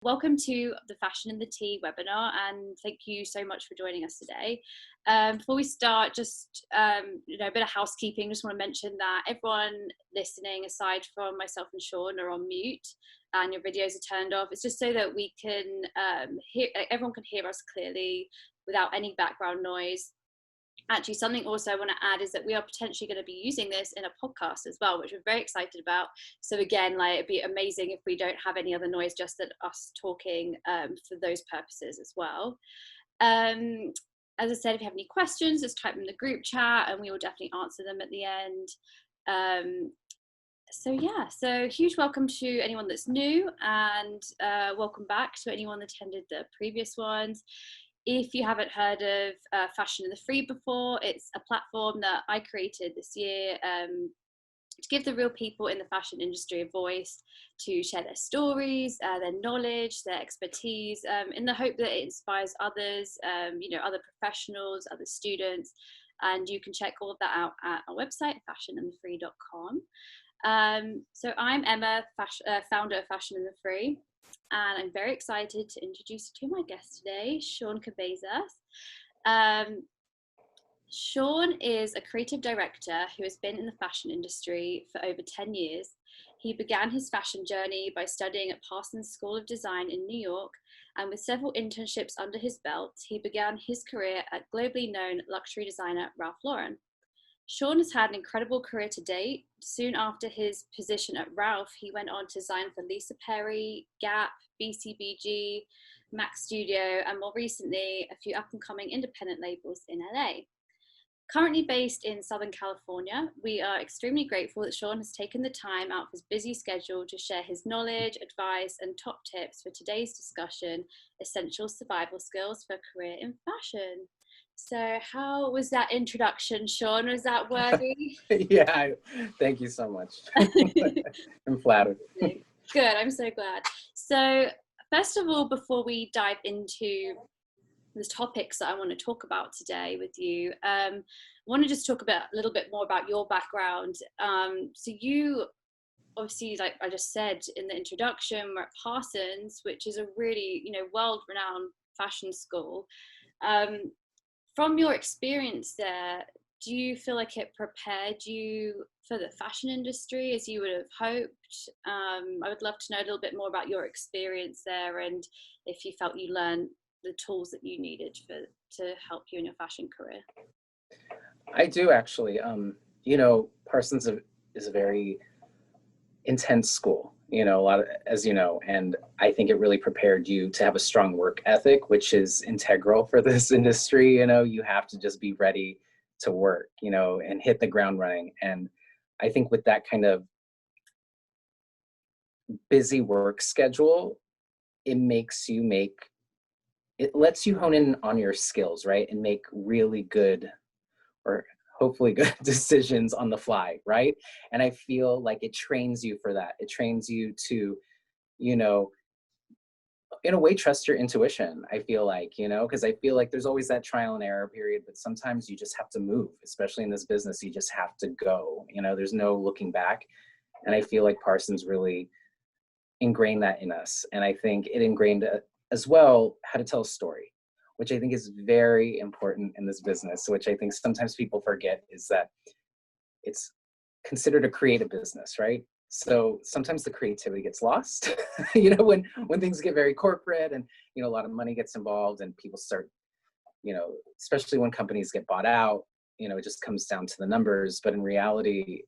welcome to the Fashion and the Tea webinar, and thank you so much for joining us today. Before we start, just a bit of housekeeping. Just want to mention that everyone listening, aside from myself and Sean, are on mute, and your videos are turned off. It's just so that we can everyone can hear us clearly without any background noise. Actually, something also I want to add is that we are potentially going to be using this in a podcast as well, which we're very excited about. So again, it'd be amazing if we don't have any other noise, just that us talking for those purposes as well. As I said, if you have any questions, just type them in the group chat and we will definitely answer them at the end. So huge welcome to anyone that's new, and welcome back to anyone that attended the previous ones. If you haven't heard of Fashion in the Free before, it's a platform that I created this year to give the real people in the fashion industry a voice to share their stories, their knowledge, their expertise, in the hope that it inspires others, other professionals, other students. And you can check all of that out at our website, fashionandthefree.com. So I'm Emma, founder of Fashion in the Free. And I'm very excited to introduce you to my guest today, Sean Cabezas. Sean is a creative director who has been in the fashion industry for over 10 years. He began his fashion journey by studying at Parsons School of Design in New York, and with several internships under his belt, he began his career at globally known luxury designer Ralph Lauren. Sean has had an incredible career to date. Soon after his position at Ralph, he went on to design for Lisa Perry, Gap, BCBG, Mac Studio, and more recently, a few up-and-coming independent labels in LA. Currently based in Southern California, we are extremely grateful that Sean has taken the time out of his busy schedule to share his knowledge, advice, and top tips for today's discussion, essential survival skills for a career in fashion. So how was that introduction, Sean? Was that worthy? Yeah, thank you so much. I'm flattered. Good, I'm so glad. So first of all, before we dive into the topics that I want to talk about today with you, I want to just talk a little bit more about your background. So you obviously, like I just said in the introduction, were at Parsons, which is a really, world-renowned fashion school. From your experience there, do you feel like it prepared you for the fashion industry as you would have hoped? I would love to know a little bit more about your experience there, and if you felt you learned the tools that you needed to help you in your fashion career. I do actually. Parsons is a very intense school, a lot of, as you know, and I think it really prepared you to have a strong work ethic, which is integral for this industry. You have to just be ready to work, and hit the ground running. And I think with that kind of busy work schedule, it lets you hone in on your skills, right? And make really good, or hopefully good decisions on the fly, right? And I feel like it trains you for that. It trains you to, in a way, trust your intuition, I feel like, because I feel like there's always that trial and error period, but sometimes you just have to move, especially in this business, you just have to go, there's no looking back. And I feel like Parsons really ingrained that in us. And I think it ingrained as well how to tell a story, which I think is very important in this business, which I think sometimes people forget, is that it's considered a creative business, right? So sometimes the creativity gets lost, when things get very corporate and, a lot of money gets involved and people start, especially when companies get bought out, it just comes down to the numbers. But in reality,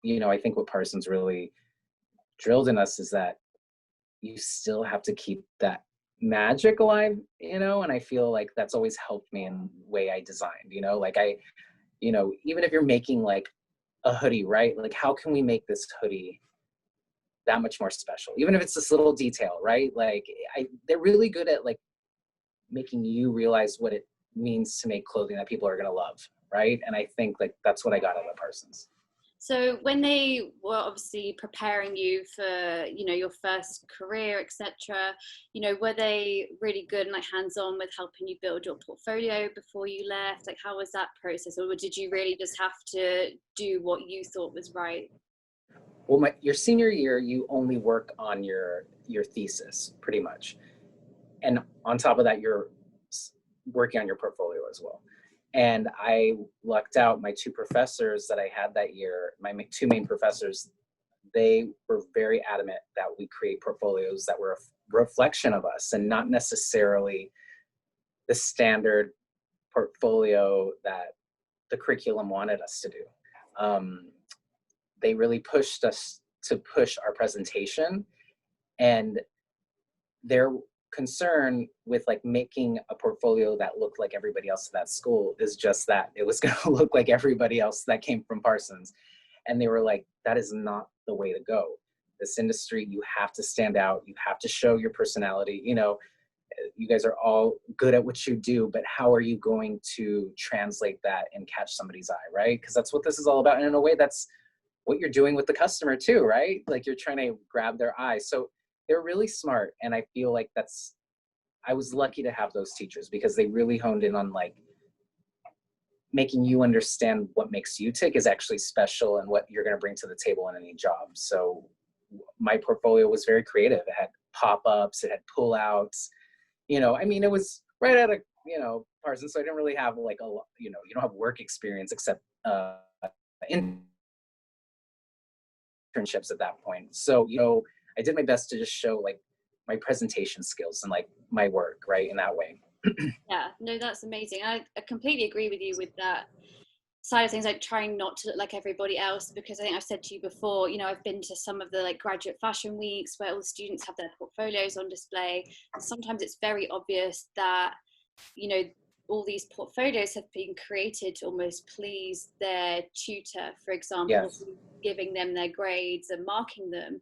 I think what Parsons really drilled in us is that you still have to keep that magic alive, and I feel like that's always helped me in the way I designed, even if you're making like a hoodie, right? Like, how can we make this hoodie that much more special? Even if it's this little detail, right? Like, they're really good at like making you realize what it means to make clothing that people are going to love, right? And I think like that's what I got out of Parsons. So when they were obviously preparing you for, your first career, etc., were they really good and like hands-on with helping you build your portfolio before you left? Like, how was that process? Or did you really just have to do what you thought was right? Well, your senior year, you only work on your thesis pretty much. And on top of that, you're working on your portfolio as well. And I lucked out. My two professors that I had that year, my two main professors, they were very adamant that we create portfolios that were a reflection of us and not necessarily the standard portfolio that the curriculum wanted us to do. They really pushed us to push our presentation, and their concern with like making a portfolio that looked like everybody else at that school is just that it was going to look like everybody else that came from Parsons. And they were like, that is not the way to go. This industry, you have to stand out. You have to show your personality. You know, you guys are all good at what you do, but how are you going to translate that and catch somebody's eye, right? Because that's what this is all about. And in a way, that's what you're doing with the customer too, right? Like you're trying to grab their eye. So they're really smart. And I feel like I was lucky to have those teachers because they really honed in on like making you understand what makes you tick is actually special and what you're going to bring to the table in any job. So my portfolio was very creative. It had pop-ups, it had pull-outs, you know, I mean, it was right out of, you know, Parsons. So I didn't really have like you don't have work experience except internships at that point. So, you know, I did my best to just show like my presentation skills and like my work, right, in that way. Yeah, no, that's amazing. I completely agree with you with that side of things, like trying not to look like everybody else, because I think I've said to you before, you know, I've been to some of the like graduate fashion weeks where all the students have their portfolios on display, and sometimes it's very obvious that, you know, all these portfolios have been created to almost please their tutor, for example, Yes. giving them their grades and marking them.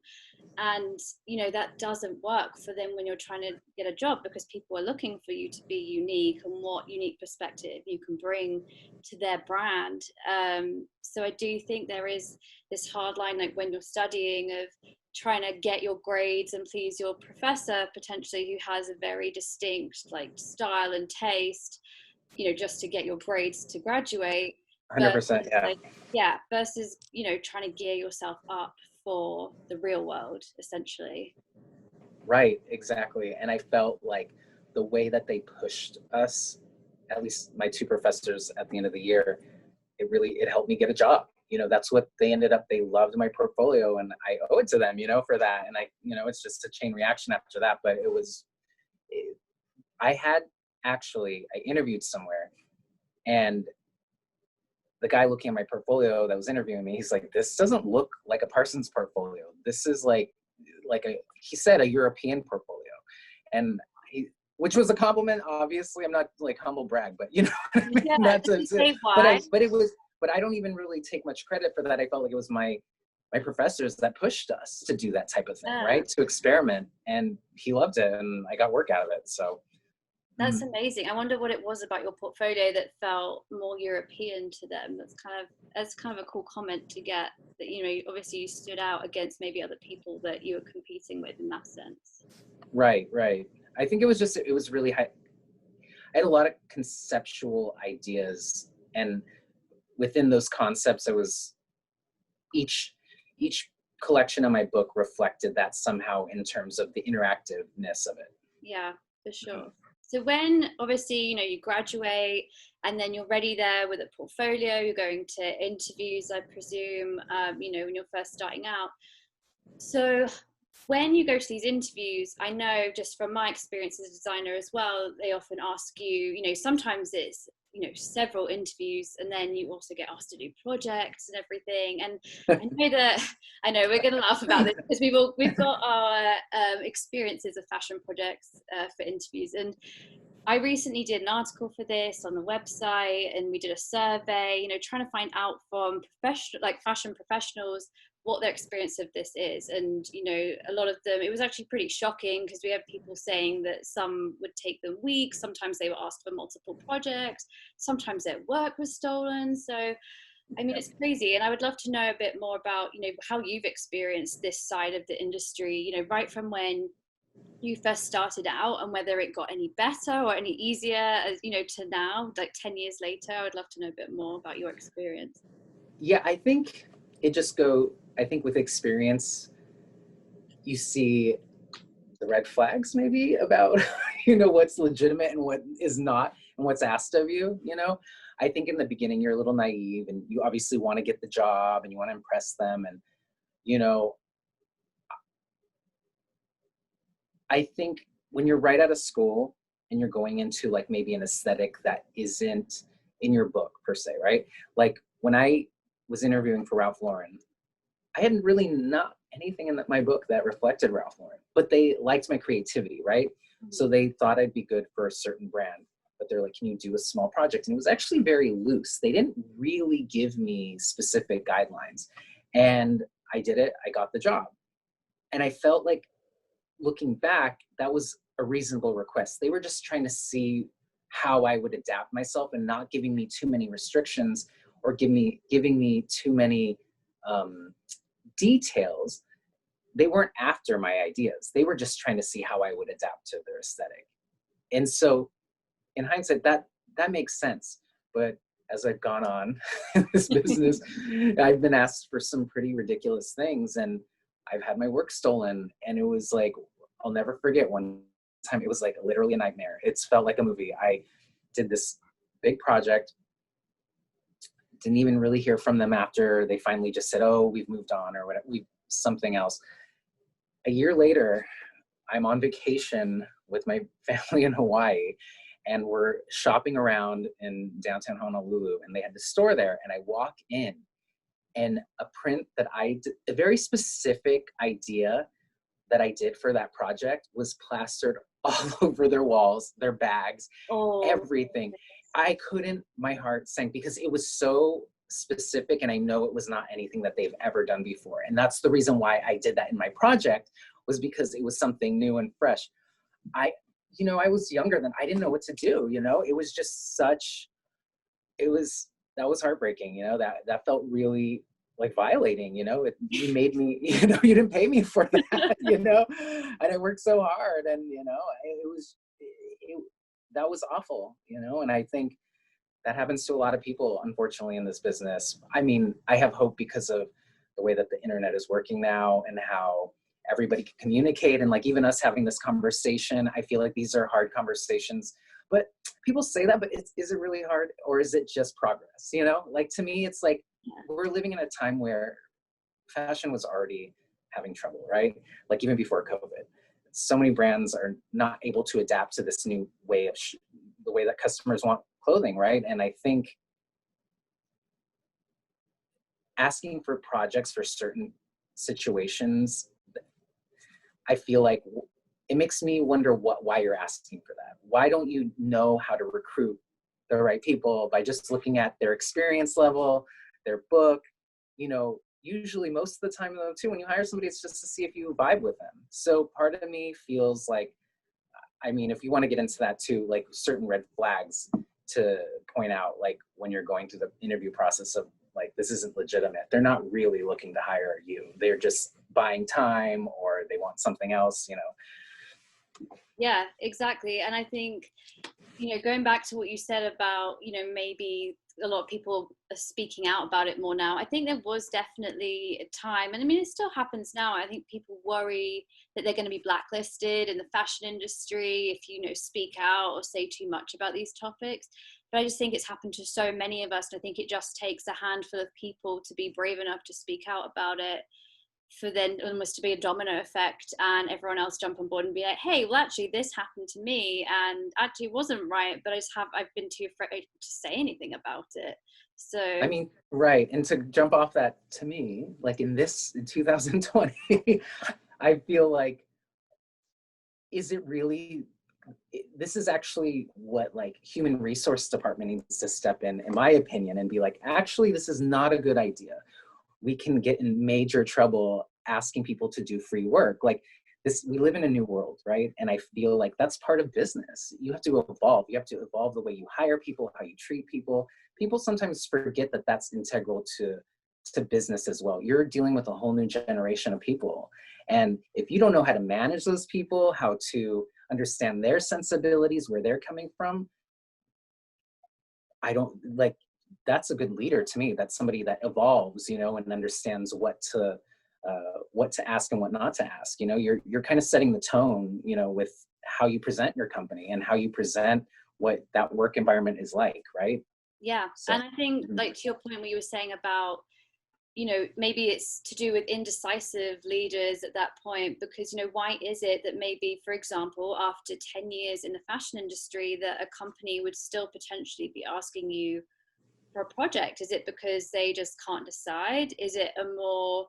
And you know, that doesn't work for them when you're trying to get a job, because people are looking for you to be unique and what unique perspective you can bring to their brand. So I do think there is this hard line, like when you're studying, of trying to get your grades and please your professor potentially who has a very distinct like style and taste, you know, just to get your grades to graduate. 100%. Yeah. Like, yeah, versus, you know, trying to gear yourself up for the real world, essentially. Right, exactly. And I felt like the way that they pushed us, at least my two professors at the end of the year, it helped me get a job. You know, that's what they ended up, they loved my portfolio and I owe it to them, you know, for that. And you know, it's just a chain reaction after that. But I had I interviewed somewhere, and the guy looking at my portfolio that was interviewing me, he's like, this doesn't look like a Parsons portfolio. This is like he said, a European portfolio. And which was a compliment. Obviously, I'm not like humble brag, but you know what I mean? Yeah, That's did you say but why? I don't even really take much credit for that. I felt like it was my professors that pushed us to do that type of thing, Yeah, right? To experiment. And he loved it and I got work out of it. So that's amazing. I wonder what it was about your portfolio that felt more European to them. That's kind of a cool comment to get, that, you know, obviously you stood out against maybe other people that you were competing with in that sense. right. I think it was really high. I had a lot of conceptual ideas, and within those concepts, each collection of my book reflected that somehow in terms of the interactiveness of it. Yeah, for sure. So when obviously, you know, you graduate and then you're ready there with a portfolio, you're going to interviews, I presume, you know, when you're first starting out. So when you go to these interviews, I know just from my experience as a designer as well, they often ask you, you know, sometimes it's, you know, several interviews, and then you also get asked to do projects and everything. And I know we're going to laugh about this because we've got our experiences of fashion projects for interviews. And I recently did an article for this on the website, and we did a survey, you know, trying to find out from fashion professionals what their experience of this is. And, you know, a lot of them, it was actually pretty shocking, because we had people saying that some would take them weeks, sometimes they were asked for multiple projects, sometimes their work was stolen. So I mean, it's crazy. And I would love to know a bit more about, you know, how you've experienced this side of the industry, you know, right from when you first started out, and whether it got any better or any easier, as you know, to now, like 10 years later. I would love to know a bit more about your experience. Yeah, I think I think with experience, you see the red flags maybe about, what's legitimate and what is not and what's asked of you, I think in the beginning you're a little naive and you obviously want to get the job and you want to impress them. And, you know, I think when you're right out of school and you're going into like maybe an aesthetic that isn't in your book per se, right? Like when I was interviewing for Ralph Lauren, I hadn't really not anything in my book that reflected Ralph Lauren, but they liked my creativity, right? So they thought I'd be good for a certain brand, but they're like, can you do a small project? And it was actually very loose. They didn't really give me specific guidelines. And I did it, I got the job. And I felt like looking back, that was a reasonable request. They were just trying to see how I would adapt myself and not giving me too many restrictions or giving me too many details. They weren't after my ideas. They were just trying to see how I would adapt to their aesthetic. And so in hindsight, that makes sense. But as I've gone on in this business, I've been asked for some pretty ridiculous things and I've had my work stolen. And it was like, I'll never forget one time, it was like literally a nightmare. It's felt like a movie. I did this big project, didn't even really hear from them after. They finally just said, oh, we've moved on or whatever, something else. A year later, I'm on vacation with my family in Hawaii and we're shopping around in downtown Honolulu and they had the store there and I walk in and a print that I did, a very specific idea that I did for that project was plastered all over their walls, their bags, everything. My heart sank because it was so specific and I know it was not anything that they've ever done before. And that's the reason why I did that in my project, was because it was something new and fresh. I was younger then, I didn't know what to do, it was just that was heartbreaking, that felt really like violating, you made me, you didn't pay me for that, and I worked so hard and, that was awful, and I think that happens to a lot of people, unfortunately, in this business. I mean, I have hope because of the way that the internet is working now and how everybody can communicate. And like even us having this conversation, I feel like these are hard conversations. But people say that, but is it really hard or is it just progress? Like to me, it's like we're living in a time where fashion was already having trouble, right? Like even before COVID. So many brands are not able to adapt to this new way of the way that customers want clothing, right? And I think asking for projects for certain situations, I feel like it makes me wonder why you're asking for that. Why don't you know how to recruit the right people by just looking at their experience level, their book, usually most of the time though too, when you hire somebody, it's just to see if you vibe with them. So part of me feels like, I mean, if you want to get into that too, like certain red flags to point out, like when you're going through the interview process of like, this isn't legitimate. They're not really looking to hire you. They're just buying time or they want something else, Yeah, exactly. And I think, going back to what you said about, maybe a lot of people are speaking out about it more now. I think there was definitely a time, and I mean, it still happens now. I think people worry that they're going to be blacklisted in the fashion industry if you speak out or say too much about these topics. But I just think it's happened to so many of us. And I think it just takes a handful of people to be brave enough to speak out about it, for then almost to be a domino effect and everyone else jump on board and be like, hey, well, actually this happened to me and actually it wasn't right, but I've been too afraid to say anything about it. So I mean, right. And to jump off that, to me, like in 2020, I feel like, this is actually what like human resource department needs to step in my opinion, and be like, actually, this is not a good idea. We can get in major trouble asking people to do free work. Like this, we live in a new world, right? And I feel like that's part of business. You have to evolve. You have to evolve the way you hire people, how you treat people. People sometimes forget that that's integral to business as well. You're dealing with a whole new generation of people. And if you don't know how to manage those people, how to understand their sensibilities, where they're coming from, I don't like, that's a good leader to me. That's somebody that evolves, you know, and understands what to ask and what not to ask. You know, you're kind of setting the tone, you know, with how you present your company and how you present what that work environment is like, right? Yeah. So And I think, mhm, like, to your point where you were saying about, maybe it's to do with indecisive leaders at that point, because, why is it that maybe, for example, after 10 years in the fashion industry, that a company would still potentially be asking you for a project? Is it because they just can't decide? Is it a more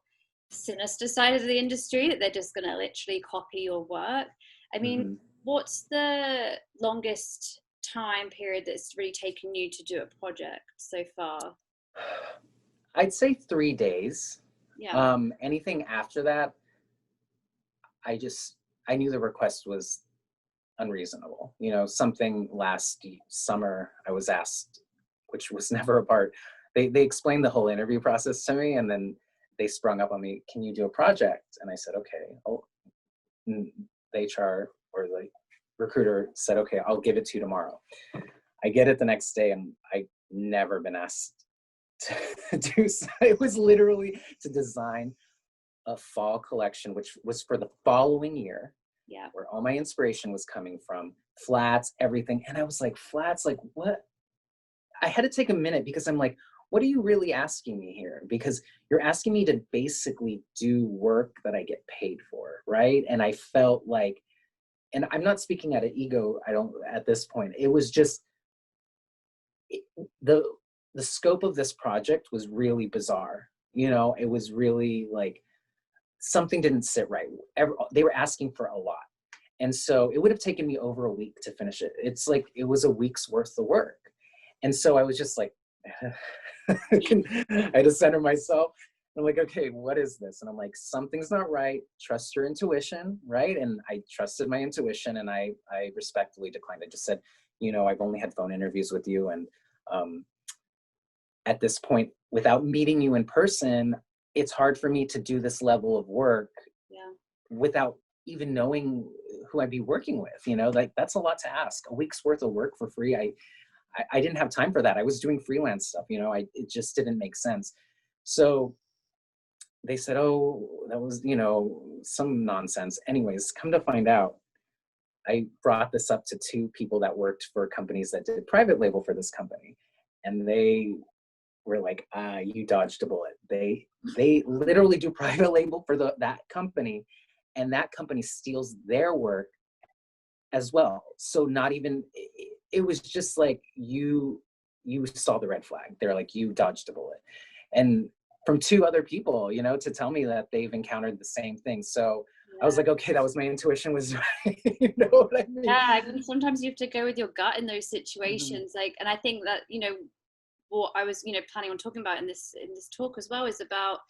sinister side of the industry that they're just going to literally copy your work? I mean, mhm. what's the longest time period that's really taken you to do a project so far? I'd say 3 days. Yeah. Anything after that, I just I knew the request was unreasonable. You know, something last summer I was asked, which was never a part. They explained the whole interview process to me, and then they sprung up on me. Can you do a project? And I said, okay. Oh, the HR or the recruiter said, okay, I'll give it to you tomorrow. I get it the next day, and I never been asked to do so. It was literally to design a fall collection, which was for the following year, Yeah. where all my inspiration was coming from, flats, everything. And I was like, flats, like what? I had to take a minute because I'm like, what are you really asking me here? Because you're asking me to basically do work that I get paid for, right? And I felt like, and I'm not speaking out of ego, I don't at this point. It was just it, the the scope of this project was really bizarre. You know, it was really like something didn't sit right. They were asking for a lot. And so it would have taken me over a week to finish it. It's like it was a week's worth of work. And so I was just like, I had to center myself. I'm like, okay, what is this? And I'm like, something's not right. Trust your intuition, right? And I trusted my intuition, and I respectfully declined. I just said, you know, I've only had phone interviews with you, and um, at this point, without meeting you in person, it's hard for me to do this level of work Yeah. without even knowing who I'd be working with. You know, like that's a lot to ask. A week's worth of work for free. I didn't have time for that. I was doing freelance stuff. You know, it just didn't make sense. So they said, "Oh, that was some nonsense." Anyways, come to find out, I brought this up to two people that worked for companies that did private label for this company, and they were like, you dodged a bullet. They literally do private label for that company, and that company steals their work as well. So not even it was just like you saw the red flag. They're like, you dodged a bullet. And from two other people, you know, to tell me that they've encountered the same thing. So I was Yeah. like, okay, that was my intuition was right. You know what I mean? Yeah, I mean, sometimes you have to go with your gut in those Mhm. situations. Like, and I think that, what I was, planning on talking about in this talk as well is about,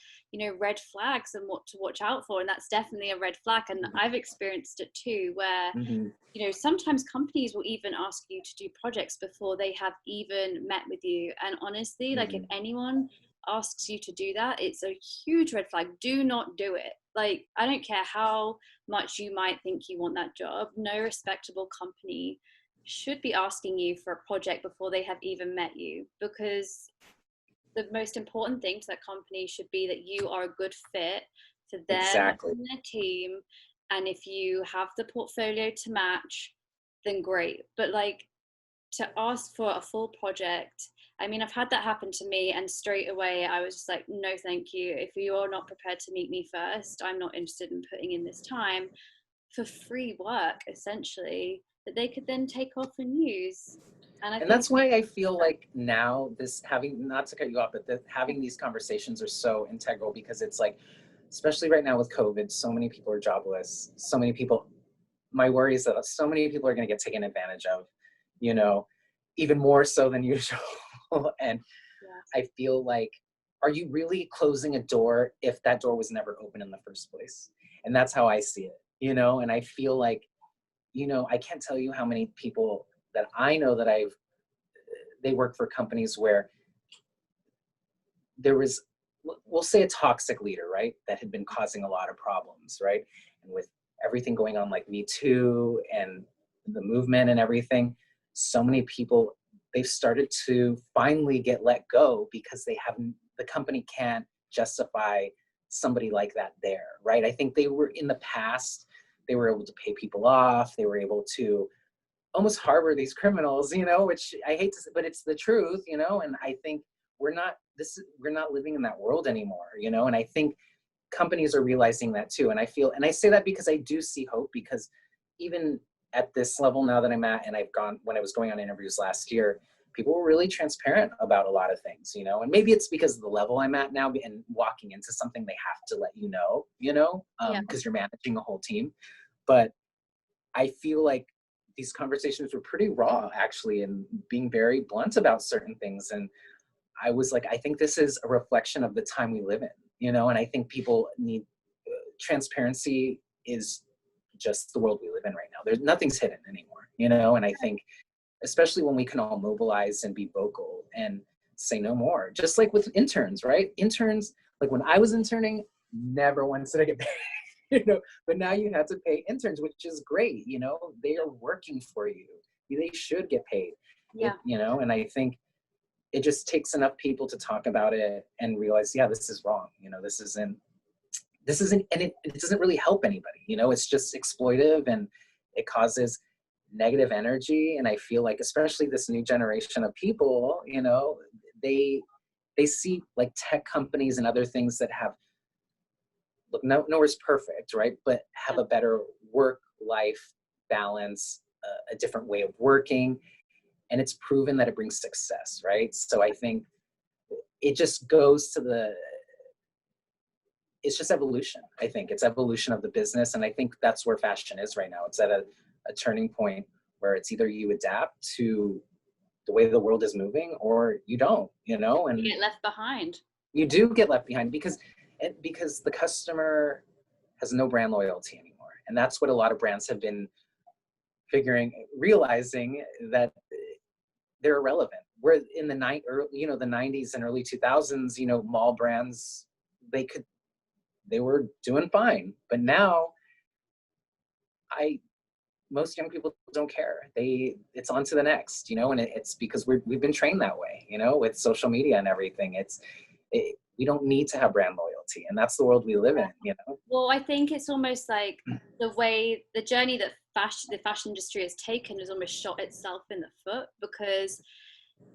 red flags and what to watch out for. And that's definitely a red flag. And Mhm. I've experienced it too, where, Mhm. sometimes companies will even ask you to do projects before they have even met with you. And honestly, like, if Mhm. anyone asks you to do that, it's a huge red flag. Do not do it. Like, I don't care how much you might think you want that job. No respectable company should be asking you for a project before they have even met you, because the most important thing to that company should be that you are a good fit for them Exactly. and their team. And if you have the portfolio to match, then great. But like, to ask for a full project, I mean, I've had that happen to me, and straight away I was just like, no, thank you. If you're not prepared to meet me first, I'm not interested in putting in this time for free work, essentially, that they could then take off and use. And I And think, that's why I feel like now this having not to cut you off, but having these conversations are so integral because it's like, especially right now with COVID, so many people are jobless. So many people. My worry is that so many people are going to get taken advantage of, you know, even more so than usual. And yeah, I feel like, are you really closing a door if that door was never open in the first place? And that's how I see it, you know. And I feel like, I can't tell you how many people that I know that they work for companies where there was, we'll say, a toxic leader, right, that had been causing a lot of problems, right? And with everything going on like Me Too and the movement and everything, so many people they've started to finally get let go because the company can't justify somebody like that there, right? I think they were, in the past, they were able to pay people off. They were able to almost harbor these criminals, which I hate to say, but it's the truth, and I think we're not living in that world anymore, and I think companies are realizing that too. And I say that because I do see hope, because even at this level now that I'm at, and when I was going on interviews last year, people were really transparent about a lot of things, and maybe it's because of the level I'm at now, and walking into something, they have to let because you're managing a whole team. But I feel like these conversations were pretty raw, actually, and being very blunt about certain things. And I was like, I think this is a reflection of the time we live in, and I think people need transparency is just the world we live in right now. Nothing's hidden anymore, and I think, especially when we can all mobilize and be vocal and say no more, just like with interns, right? Interns, like when I was interning, never once did I get paid. But now you have to pay interns, which is great. They are working for you. They should get paid. Yeah. And I think it just takes enough people to talk about it and realize, yeah, this is wrong. This isn't, and it doesn't really help anybody. It's just exploitive, and it causes negative energy. And I feel like, especially this new generation of people, they see like tech companies and other things that have, look, nowhere's perfect, right? But have a better work-life balance, a different way of working, and it's proven that it brings success, right? So I think it just goes to it's just evolution. I think it's evolution of the business, and I think that's where fashion is right now. It's at a turning point where it's either you adapt to the way the world is moving, or you don't, and you get left behind. You do get left behind because the customer has no brand loyalty anymore. And that's what a lot of brands have been realizing, that they're irrelevant. Where in the 90s and early 2000s, mall brands, they were doing fine. But now most young people don't care. It's on to the next, and it's because we've been trained that way, with social media and everything. We don't need to have brand loyalty, and that's the world we live in, Well, I think it's almost like the journey that the fashion industry has taken has almost shot itself in the foot, because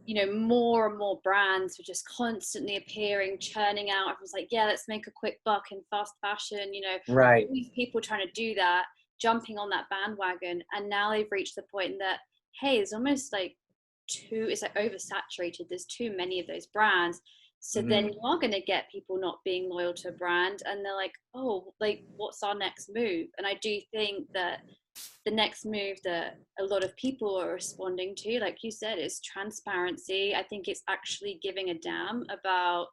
more and more brands were just constantly appearing, churning out. Everyone's like, yeah, let's make a quick buck in fast fashion, right. These people trying to do that, jumping on that bandwagon, and now they've reached the point that, hey, it's almost like it's like oversaturated. There's too many of those brands. So then you are going to get people not being loyal to a brand, and they're like, oh, like, what's our next move? And I do think that the next move that a lot of people are responding to, like you said, is transparency. I think it's actually giving a damn about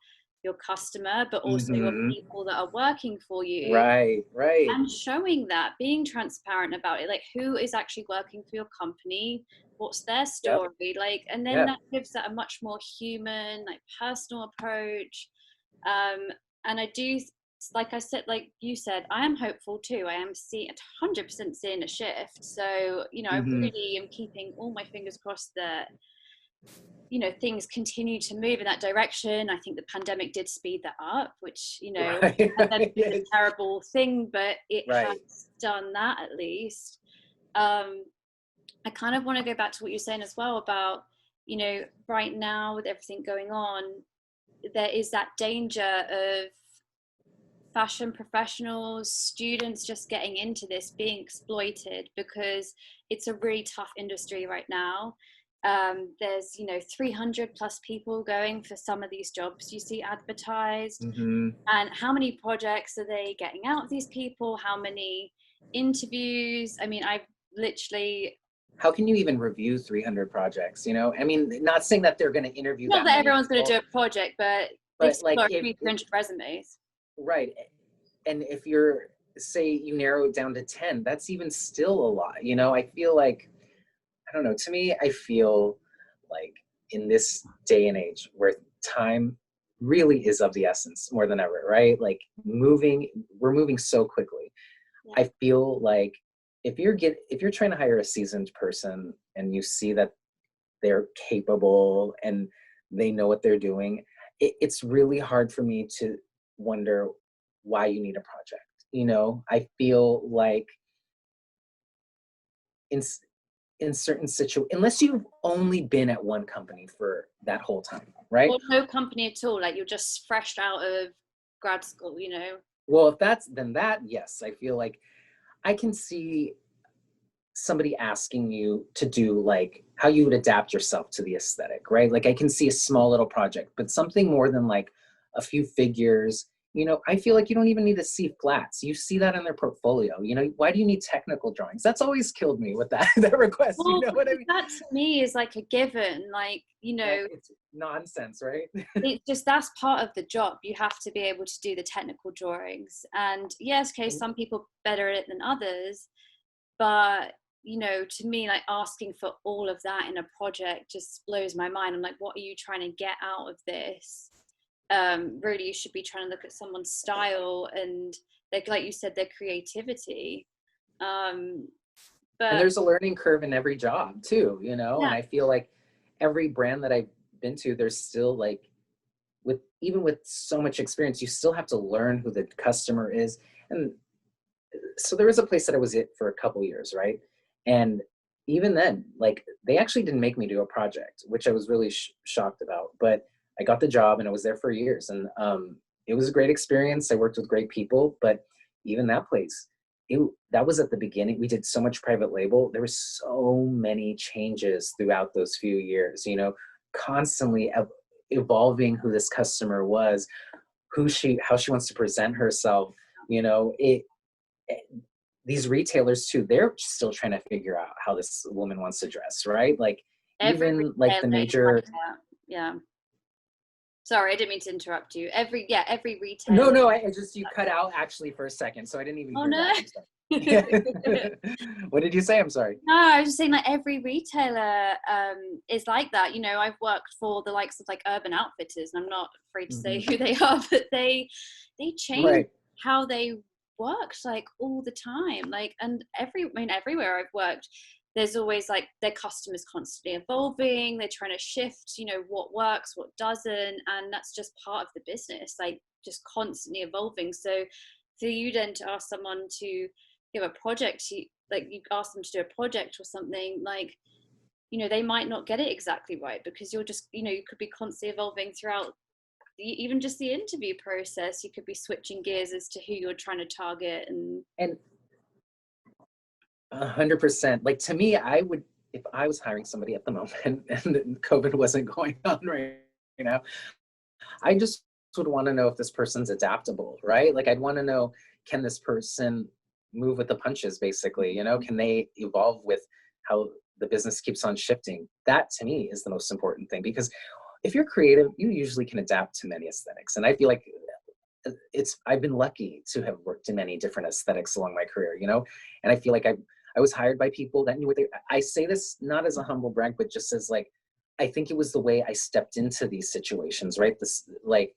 your customer, but also your people that are working for you. Right. And showing that, being transparent about it, like who is actually working for your company, what's their story, like, and then that gives that a much more human, like personal approach. And I do, like I said, like you said, I am hopeful too. I am 100% seeing a shift. So, I really am keeping all my fingers crossed that, things continue to move in that direction. I think the pandemic did speed that up, which, pandemic is a terrible thing, but it has done that at least. I kind of want to go back to what you're saying as well about, right now with everything going on, there is that danger of fashion professionals, students just getting into this, being exploited, because it's a really tough industry right now. There's 300 plus people going for some of these jobs you see advertised, and how many projects are they getting out of these people? How many interviews? I mean, I've literally, how can you even review 300 projects? I mean, not saying that they're going to interview not that everyone's going to do a project, but like got 300 resumes, right? And if you're, say you narrow it down to 10, that's even still a lot. I feel like, I don't know, to me, I feel like in this day and age where time really is of the essence more than ever, right? Like we're moving so quickly. I feel like if you're trying to hire a seasoned person and you see that they're capable and they know what they're doing, it's really hard for me to wonder why you need a project. I feel like in in certain unless you've only been at one company for that whole time, right? Or no company at all, like you're just fresh out of grad school, Well, if that's then that, yes, I feel like I can see somebody asking you to do like how you would adapt yourself to the aesthetic, right? Like I can see a small little project, but something more than like a few figures, I feel like you don't even need to see flats. You see that in their portfolio. Why do you need technical drawings? That's always killed me with that that request. You Well, know what I mean? that to me is like a given, like, It's nonsense, right? it's just that's part of the job. You have to be able to do the technical drawings. And yes, okay, some people better at it than others, but to me, like asking for all of that in a project just blows my mind. I'm like, what are you trying to get out of this? Really, you should be trying to look at someone's style and like you said, their creativity. And But there's a learning curve in every job too, yeah, and I feel like every brand that I've been to, there's still like even with so much experience, you still have to learn who the customer is. And so there was a place that I was at for a couple years, right? And even then, like they actually didn't make me do a project, which I was really shocked about. But I got the job and I was there for years, and it was a great experience. I worked with great people, but even that place, that was at the beginning. We did so much private label. There was so many changes throughout those few years. Constantly evolving who this customer was, how she wants to present herself. It these retailers too, they're still trying to figure out how this woman wants to dress, right? Like every even like retailer the is like major that. Yeah. Sorry, I didn't mean to interrupt you. Every retailer. no, I just you cut out actually for a second, so I didn't even Oh hear no. that. I'm sorry. Yeah. What did you say? I'm sorry. No, I was just saying like every retailer is like that. I've worked for the likes of like Urban Outfitters, and I'm not afraid to say Hmm. who they are, but they change Right. how they worked like all the time. Like, and everywhere I've worked, there's always like their customers constantly evolving. They're trying to shift, what works, what doesn't, and that's just part of the business. Like just constantly evolving. So for you then to ask someone to give a project, you ask them to do a project or something, like they might not get it exactly right because you're just you could be constantly evolving throughout even just the interview process. You could be switching gears as to who you're trying to target. And And 100%. Like to me, I would, if I was hiring somebody at the moment and COVID wasn't going on right now, I just would want to know if this person's adaptable, right? Like I'd want to know, can this person move with the punches, basically? Can they evolve with how the business keeps on shifting? That to me is the most important thing, because if you're creative, you usually can adapt to many aesthetics. And I feel like I've been lucky to have worked in many different aesthetics along my career, and I feel like I was hired by people that knew what I say this not as a humble brag, but just as like, I think it was the way I stepped into these situations, right? This, like,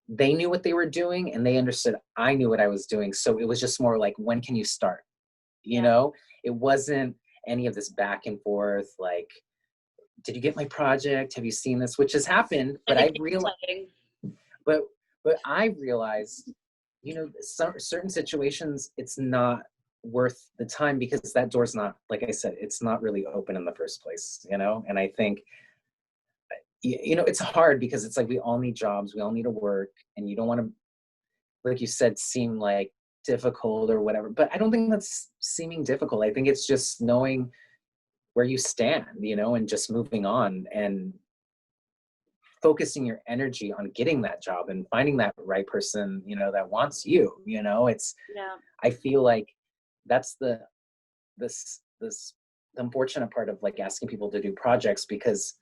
they knew what they were doing and they understood I knew what I was doing. So it was just more like, when can you start? yeah, It wasn't any of this back and forth, like, did you get my project? Have you seen this? Which has happened, like but the I game realized, playing. but I realized, some certain situations, it's not worth the time, because that door's not, like I said, it's not really open in the first place, and I think, it's hard because it's like we all need jobs, we all need to work, and you don't want to, like you said, seem like difficult or whatever. But I don't think that's seeming difficult. I think it's just knowing where you stand, and just moving on and focusing your energy on getting that job and finding that right person, that wants you. It's, Yeah, I feel like that's this the unfortunate part of like asking people to do projects, because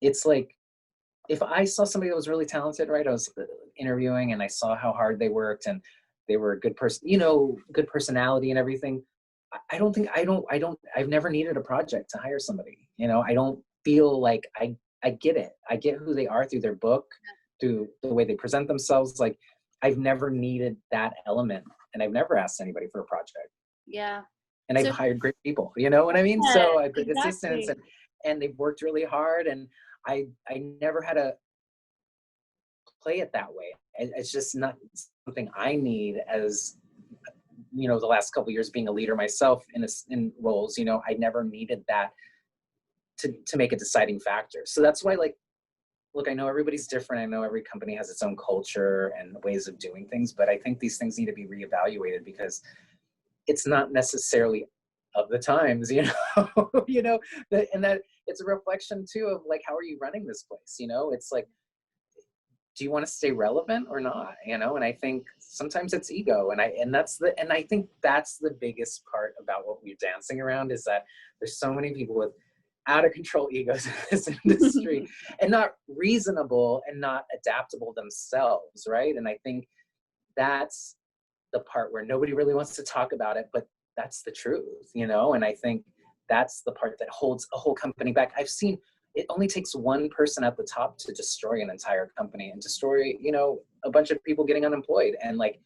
it's like, if I saw somebody that was really talented, right? I was interviewing and I saw how hard they worked and they were a good person, good personality and everything. I don't think, I've never needed a project to hire somebody. I don't feel like I get it. I get who they are through their book, through the way they present themselves. Like I've never needed that element, and I've never asked anybody for a project. yeah. and I've So hired great people, you know what I mean? yeah, So I have great assistants, exactly. and they've worked really hard, and I never had to play it that way. It's just not something I need as, you know, the last couple of years being a leader myself in roles, you know, I never needed that to make a deciding factor. So that's why, like, look, I know everybody's different. I know every company has its own culture and ways of doing things, but I think these things need to be reevaluated because it's not necessarily of the times, you know, you know, and that it's a reflection too of like, how are you running this place? You know, it's like, do you want to stay relevant or not? You know, and I think sometimes it's ego, and I think that's the biggest part about what we're dancing around is that there's so many people with out of control egos in this industry and not reasonable and not adaptable themselves, right? And I think that's the part where nobody really wants to talk about it, but that's the truth, you know? And I think that's the part that holds a whole company back. I've seen it only takes one person at the top to destroy an entire company and destroy, you know, a bunch of people getting unemployed. And like,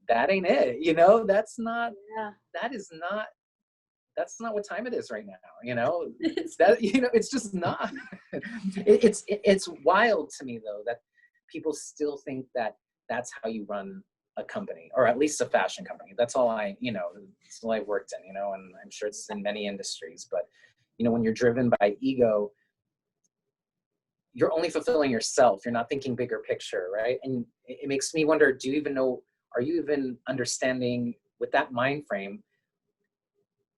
that ain't it, you know? Yeah. That is not, that's not what time it is right now, you know? That, you know, it's just not. It's wild to me though, that people still think that that's how you run a company, or at least a fashion company. That's all I, you know, that's all I've worked in, you know, and I'm sure it's in many industries, but you know, when you're driven by ego, you're only fulfilling yourself. You're not thinking bigger picture, right? And it makes me wonder, do you even know, are you even understanding with that mind frame,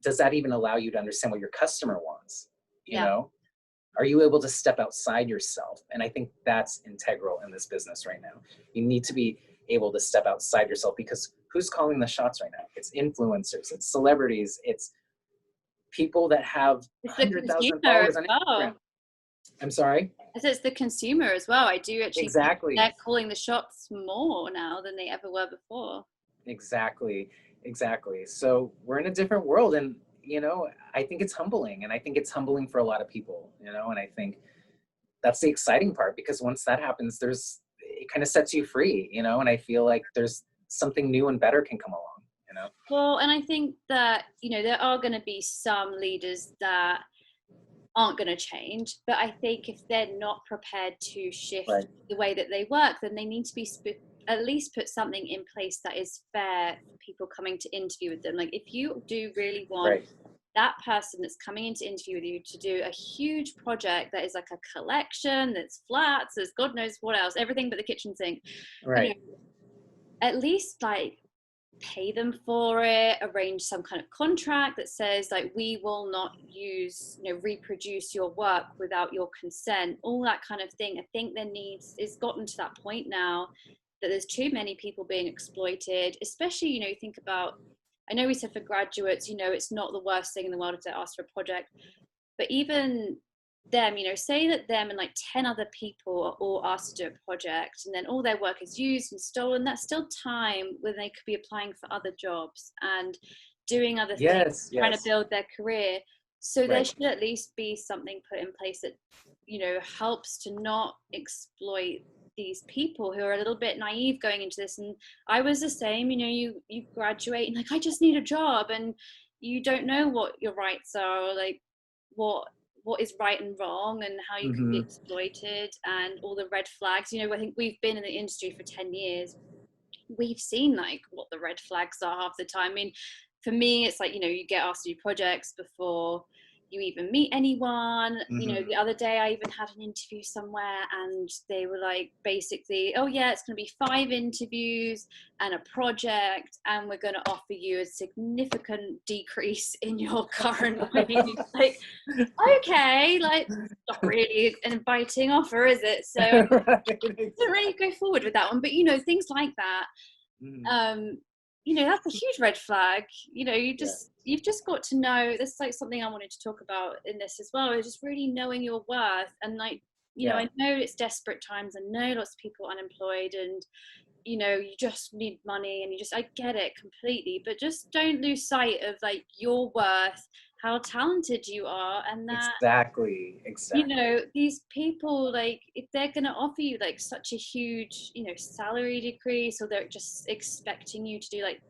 does that even allow you to understand what your customer wants? You Yeah. know, are you able to step outside yourself? And I think that's integral in this business right now. You need to be able to step outside yourself, because who's calling the shots right now? It's influencers, it's celebrities, it's people that have It's the 100,000 consumer as followers on Instagram. well. I'm sorry? So it's the consumer as well. I do actually think Exactly. they're calling the shots more now than they ever were before. Exactly. Exactly. So we're in a different world, and you know, I think it's humbling, and I think it's humbling for a lot of people, you know, and I think that's the exciting part, because once that happens, it kind of sets you free, you know, and I feel like there's something new and better can come along, you know. Well, and I think that, you know, there are going to be some leaders that aren't going to change, but I think if they're not prepared to shift Right. the way that they work, then they need to be at least put something in place that is fair for people coming to interview with them. Like, if you do really want Right. that person that's coming in to interview with you to do a huge project that is like a collection, that's flats, there's God knows what else, everything but the kitchen sink, you know, Right. at least like pay them for it, arrange some kind of contract that says like, we will not use, you know, reproduce your work without your consent, all that kind of thing. I think it's gotten to that point now that there's too many people being exploited, especially, you know, you think about, I know we said for graduates, you know, it's not the worst thing in the world if they're asked for a project, but even them, you know, say that them and like 10 other people are all asked to do a project, and then all their work is used and stolen. That's still time when they could be applying for other jobs and doing other things, Yes. trying to Yes. build their career. So there Right. should at least be something put in place that, you know, helps to not exploit these people who are a little bit naive going into this. And I was the same, you know, you graduate and like, I just need a job, and you don't know what your rights are, or like what is right and wrong, and how you could be Mm-hmm. exploited, and all the red flags. You know, I think we've been in the industry for 10 years. We've seen like what the red flags are half the time. I mean, for me, it's like, you know, you get asked to do projects before you even meet anyone. You know, Mm-hmm. the other day I even had an interview somewhere, and they were like, basically, oh yeah, it's going to be 5 interviews and a project, and we're going to offer you a significant decrease in your current wage. Like, okay, like, not really an inviting offer, is it? So I Right. don't really go forward with that one. But you know, things like that, Mm-hmm. um, you know, that's a huge red flag. You know, Yeah. you've just got to know. This is like something I wanted to talk about in this as well, is just really knowing your worth. And like, you know, Yeah. I know it's desperate times. I know lots of people are unemployed, and you know, you just need money, and I get it completely, but just don't lose sight of like your worth, how talented you are, and that, Exactly. you Exactly. know, these people, like, if they're going to offer you like such a huge, you know, salary decrease, or they're just expecting you to do like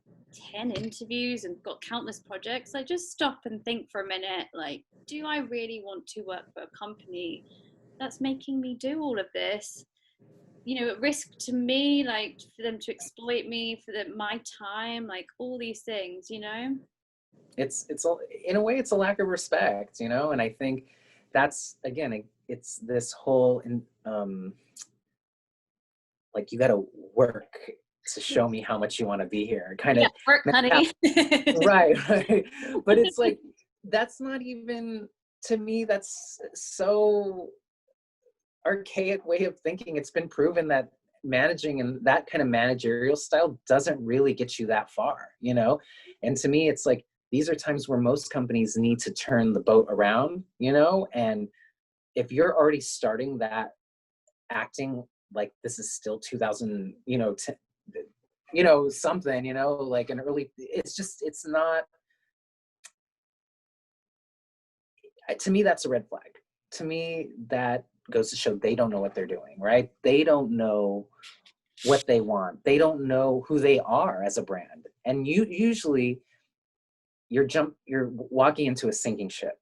10 interviews and got countless projects, I just stop and think for a minute, like, do I really want to work for a company that's making me do all of this? At risk to me, like for them to exploit me, for my time, like all these things. In a way, it's a lack of respect, and I think that's, again, it's this whole like, you got to work to show me how much you want to be here kind Yeah, of work, honey. right, right. But it's like, that's not even, to me, that's so archaic way of thinking. It's been proven that managing and that kind of managerial style doesn't really get you that far. And to me, it's like, these are times where most companies need to turn the boat around. And if you're already starting that, acting like this is still 2000, something, like an early, it's not, to me, that's a red flag. To me, that goes to show they don't know what they're doing, right? They don't know what they want. They don't know who they are as a brand. And usually you're walking into a sinking ship,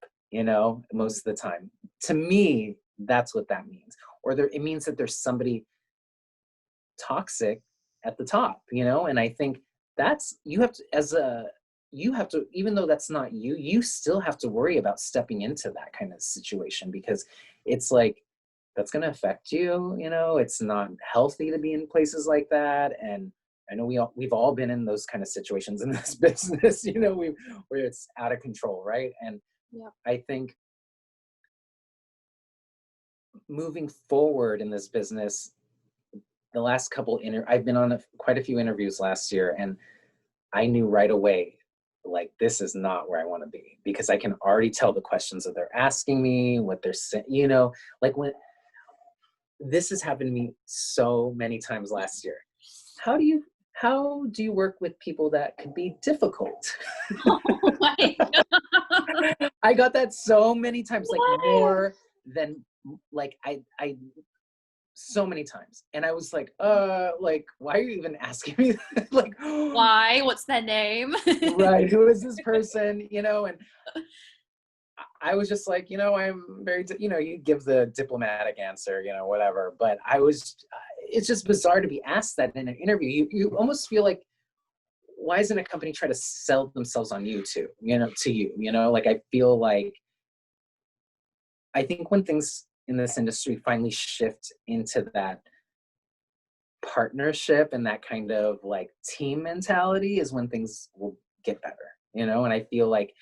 most of the time. To me, that's what that means. Or it means that there's somebody toxic at the top, and I think that's, you have to, even though that's not you still have to worry about stepping into that kind of situation, because it's like, that's going to affect you. It's not healthy to be in places like that. And I know we've all been in those kind of situations in this business, where it's out of control, right? And Yeah. I think moving forward in this business, the last couple I've been on quite a few interviews last year, and I knew right away, like, this is not where I want to be, because I can already tell the questions that they're asking me, what they're saying, like, when this has happened to me so many times last year. How do you work with people that could be difficult? Oh my God. I got that so many times, like What? more than, like, I so many times. And I was like, why are you even asking me that? Like, Why? What's their name? right, who is this person? And I was just like, I'm very, you give the diplomatic answer, whatever. But it's just bizarre to be asked that in an interview. You almost feel like, why isn't a company try to sell themselves on you too, to you, like, I feel like, I think when things in this industry finally shift into that partnership and that kind of like team mentality is when things will get better. And I feel like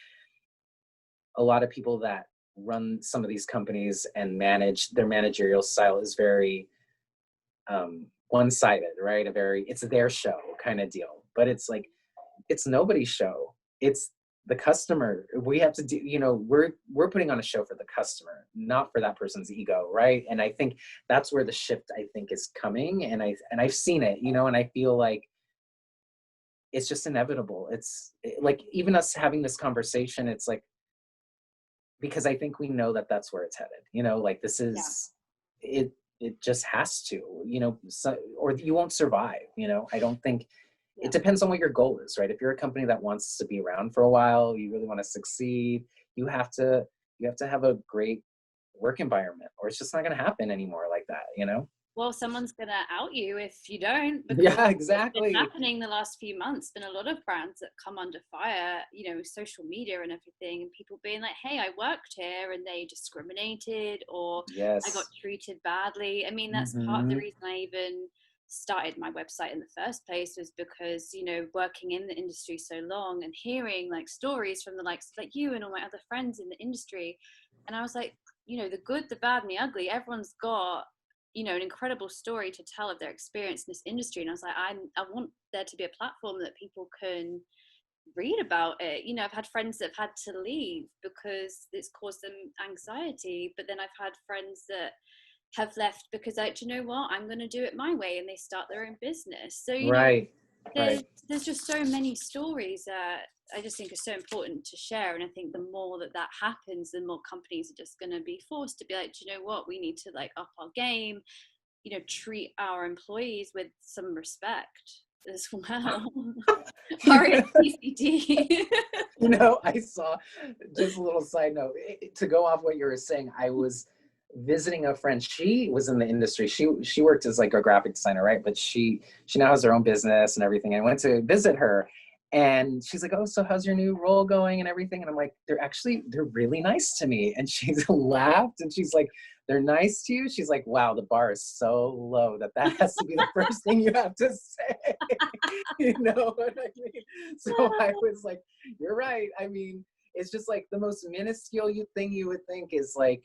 a lot of people that run some of these companies and manage, their managerial style is very one-sided, right? It's their show kind of deal. But it's like, it's nobody's show. It's the customer. We have to do, we're putting on a show for the customer, not for that person's ego, right? And I think that's where the shift, I think, is coming. And I've seen it, and I feel like it's just inevitable. Like, even us having this conversation, it's like, because I think we know that that's where it's headed, like, this is it. It just has to, or you won't survive. I don't think. It depends on what your goal is, right? If you're a company that wants to be around for a while, you really want to succeed, you have to have a great work environment, or it's just not going to happen anymore like that. Well, someone's going to out you if you don't, because Yeah, what's been exactly. happening the last few months, been a lot of brands that come under fire, social media and everything, and people being like, hey, I worked here and they discriminated, or I got Yes. treated badly. I mean, that's part of the Mm-hmm. reason I even started my website in the first place, was because, working in the industry so long and hearing like stories from the likes of like you and all my other friends in the industry. And I was like, the good, the bad, and the ugly, everyone's got an incredible story to tell of their experience in this industry. And I was like, I want there to be a platform that people can read about it. I've had friends that have had to leave because it's caused them anxiety, but then I've had friends that have left because, like, do you know what, I'm going to do it my way, and they start their own business. So Right. there's just so many stories that I just think are so important to share. And I think the more that happens, the more companies are just going to be forced to be like, do you know what, we need to like up our game, treat our employees with some respect. as well. RSPCD. I saw, just a little side note, to go off what you were saying, I was visiting a friend. She was in the industry. She worked as like a graphic designer, right? But she now has her own business and everything. I went to visit her, and she's like, "Oh, so how's your new role going and everything?" And I'm like, they're really nice to me." And she's laughed, and she's like, "They're nice to you?" She's like, "Wow, the bar is so low that has to be the first thing you have to say." You know what I mean? So I was like, "You're right." I mean, it's just like the most minuscule thing you would think is like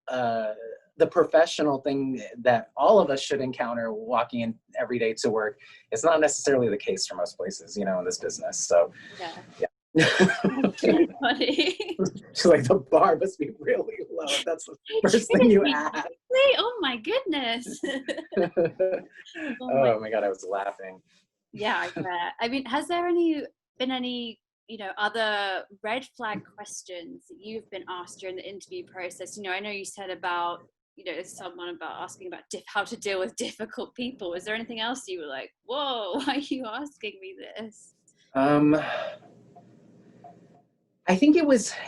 uh, the professional thing that all of us should encounter walking in every day to work. It's not necessarily the case for most places, in this business. So Yeah. yeah. That's really funny. She's like, the bar must be really low. That's the first thing you ask. Oh my goodness. Oh my God, I was laughing. Yeah, I bet. I mean, has there been any, other red flag questions that you've been asked during the interview process? I know you said about, someone about asking about how to deal with difficult people. Is there anything else you were like, whoa, why are you asking me this? I think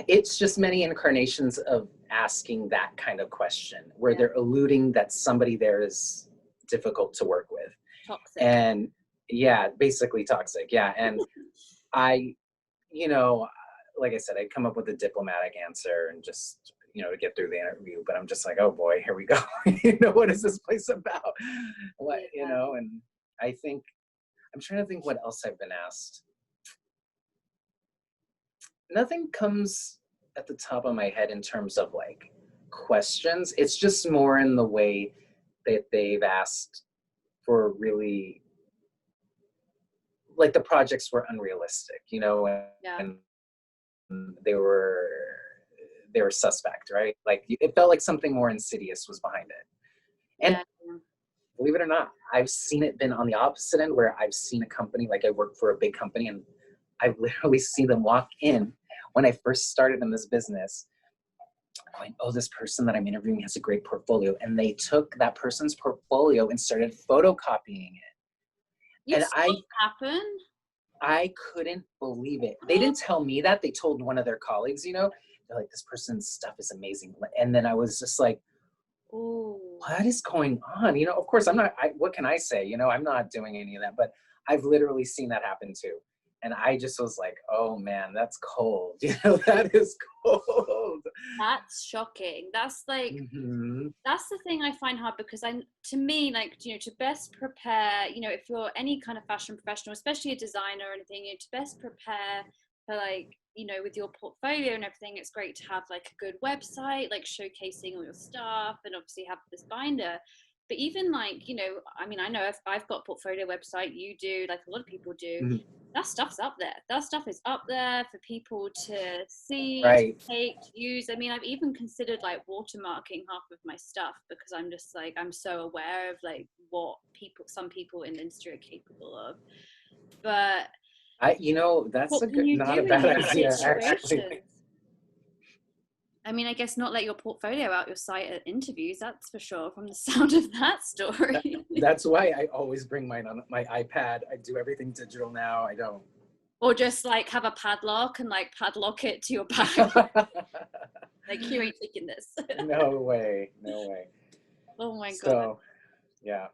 it's just many incarnations of asking that kind of question where they're alluding that somebody there is difficult to work with. Toxic. And yeah, basically toxic. Yeah. And I, like I said, I'd come up with a diplomatic answer and just, to get through the interview, but I'm just like, oh boy, here we go. What is this place about? What, and I think, I'm trying to think what else I've been asked. Nothing comes at the top of my head in terms of like questions. It's just more in the way that they've asked for really, like the projects were unrealistic, and they were suspect, right? Like it felt like something more insidious was behind it. And believe it or not, I've seen it been on the opposite end where I've seen a company, like I work for a big company, and I've literally seen them walk in when I first started in this business going, oh, this person that I'm interviewing has a great portfolio. And they took that person's portfolio and started photocopying it. And I couldn't believe it. They didn't tell me that. They told one of their colleagues, they're like, this person's stuff is amazing. And then I was just like, oh, what is going on? Of course, what can I say? I'm not doing any of that, but I've literally seen that happen too. And I just was like, oh man, that's cold. That is cold. That's shocking. That's like, that's the thing I find hard because to me, like, to best prepare, if you're any kind of fashion professional, especially a designer or anything, to best prepare for like, with your portfolio and everything, it's great to have like a good website, like showcasing all your stuff and obviously have this binder. But even like, I know if I've got a portfolio website, you do, like a lot of people do, that stuff's up there. That stuff is up there for people to see, right, to take, to use. I mean, I've even considered like watermarking half of my stuff because I'm just like, I'm so aware of like what some people in the industry are capable of. But that's not a bad idea, actually. I mean, I guess not let your portfolio out your site at interviews, that's for sure, from the sound of that story. That's why I always bring mine on my iPad. I do everything digital now. I don't. Or just like have a padlock and like padlock it to your bag. Like, you ain't taking this. No way. Oh my God. So, yeah.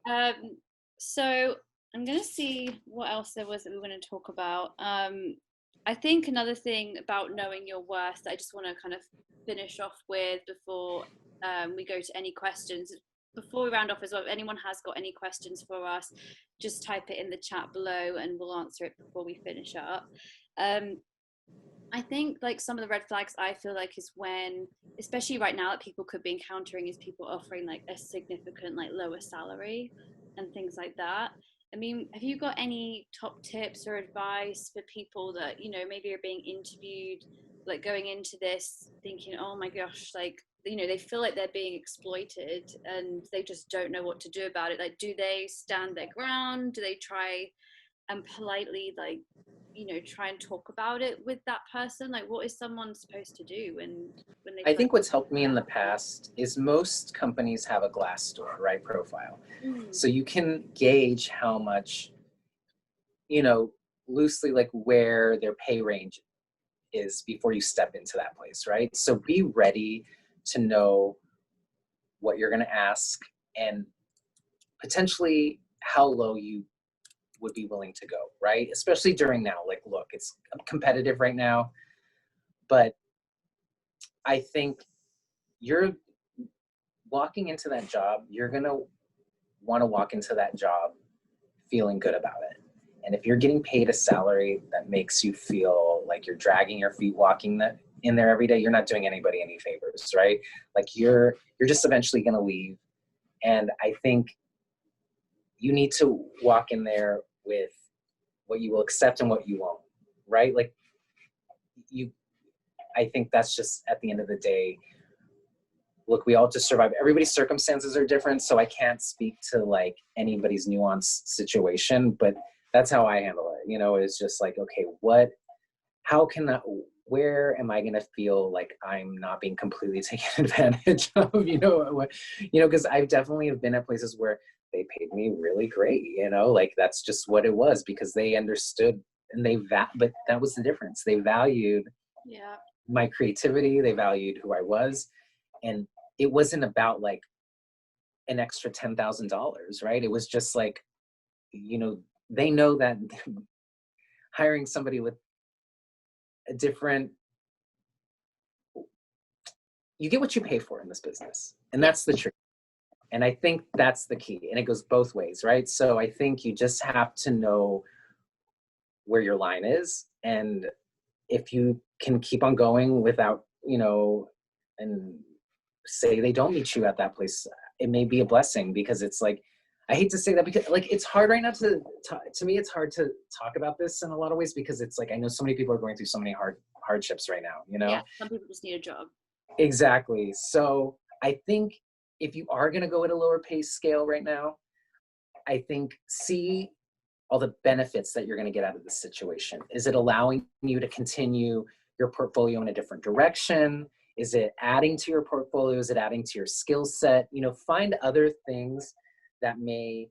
So I'm going to see what else there was that we were going to talk about. I think another thing about knowing your worth that I just want to kind of finish off with before we go to any questions. Before we round off as well, if anyone has got any questions for us, just type it in the chat below and we'll answer it before we finish up. I think like some of the red flags I feel like is when, especially right now, that people could be encountering is people offering like a significant like lower salary and things like that. I mean, have you got any top tips or advice for people that, maybe are being interviewed, like going into this thinking, oh my gosh, like, they feel like they're being exploited and they just don't know what to do about it. Like, do they stand their ground? Do they try and politely, like, try and talk about it with that person? Like, what is someone supposed to do when they I think what's helped me in the past is most companies have a Glassdoor, right, profile. So you can gauge how much you know, loosely like where their pay range is before you step into that place, right? So be ready to know what you're going to ask and potentially how low you would be willing to go, right? Especially during now. Like, look, it's competitive right now, but I think you're walking into that job, you're going to want to walk into that job feeling good about it. And if you're getting paid a salary that makes you feel like you're dragging your feet walking that in there every day, you're not doing anybody any favors, right? Like you're just eventually going to leave. And I think you need to walk in there with what you will accept and what you won't, right? Like you, I think that's just at the end of the day, look, we all just survive. Everybody's circumstances are different, so I can't speak to like anybody's nuanced situation, but that's how I handle it. You know, it's just like, okay, where am I going to feel like I'm not being completely taken advantage of, because I've definitely have been at places where they paid me really great, like that's just what it was because they understood and but that was the difference. They valued my creativity. They valued who I was. And it wasn't about like an extra $10,000, right? It was just like, they know that hiring somebody with a different, you get what you pay for in this business. And that's the truth. And I think that's the key. And it goes both ways, right? So I think you just have to know where your line is. And if you can keep on going without, and say they don't meet you at that place, it may be a blessing because it's like, I hate to say that because like, it's hard right now to me, it's hard to talk about this in a lot of ways because it's like, I know so many people are going through so many hardships right now, Yeah, some people just need a job. Exactly. So I think if you are going to go at a lower pay scale right now, I think see all the benefits that you're going to get out of this situation. Is it allowing you to continue your portfolio in a different direction? Is it adding to your portfolio? Is it adding to your skill set? Find other things that may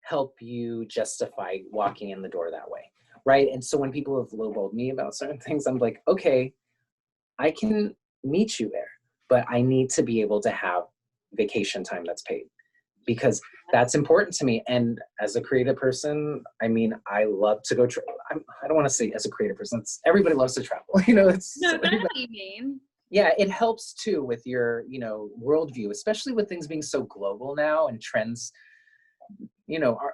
help you justify walking in the door that way, right? And so when people have lowballed me about certain things, I'm like, okay, I can meet you there, but I need to be able to have vacation time that's paid because that's important to me. And as a creative person, I mean, I love to go I don't want to say as a creative person, everybody loves to travel, No, but I know what you mean. Yeah, it helps too with your, worldview, especially with things being so global now and trends, our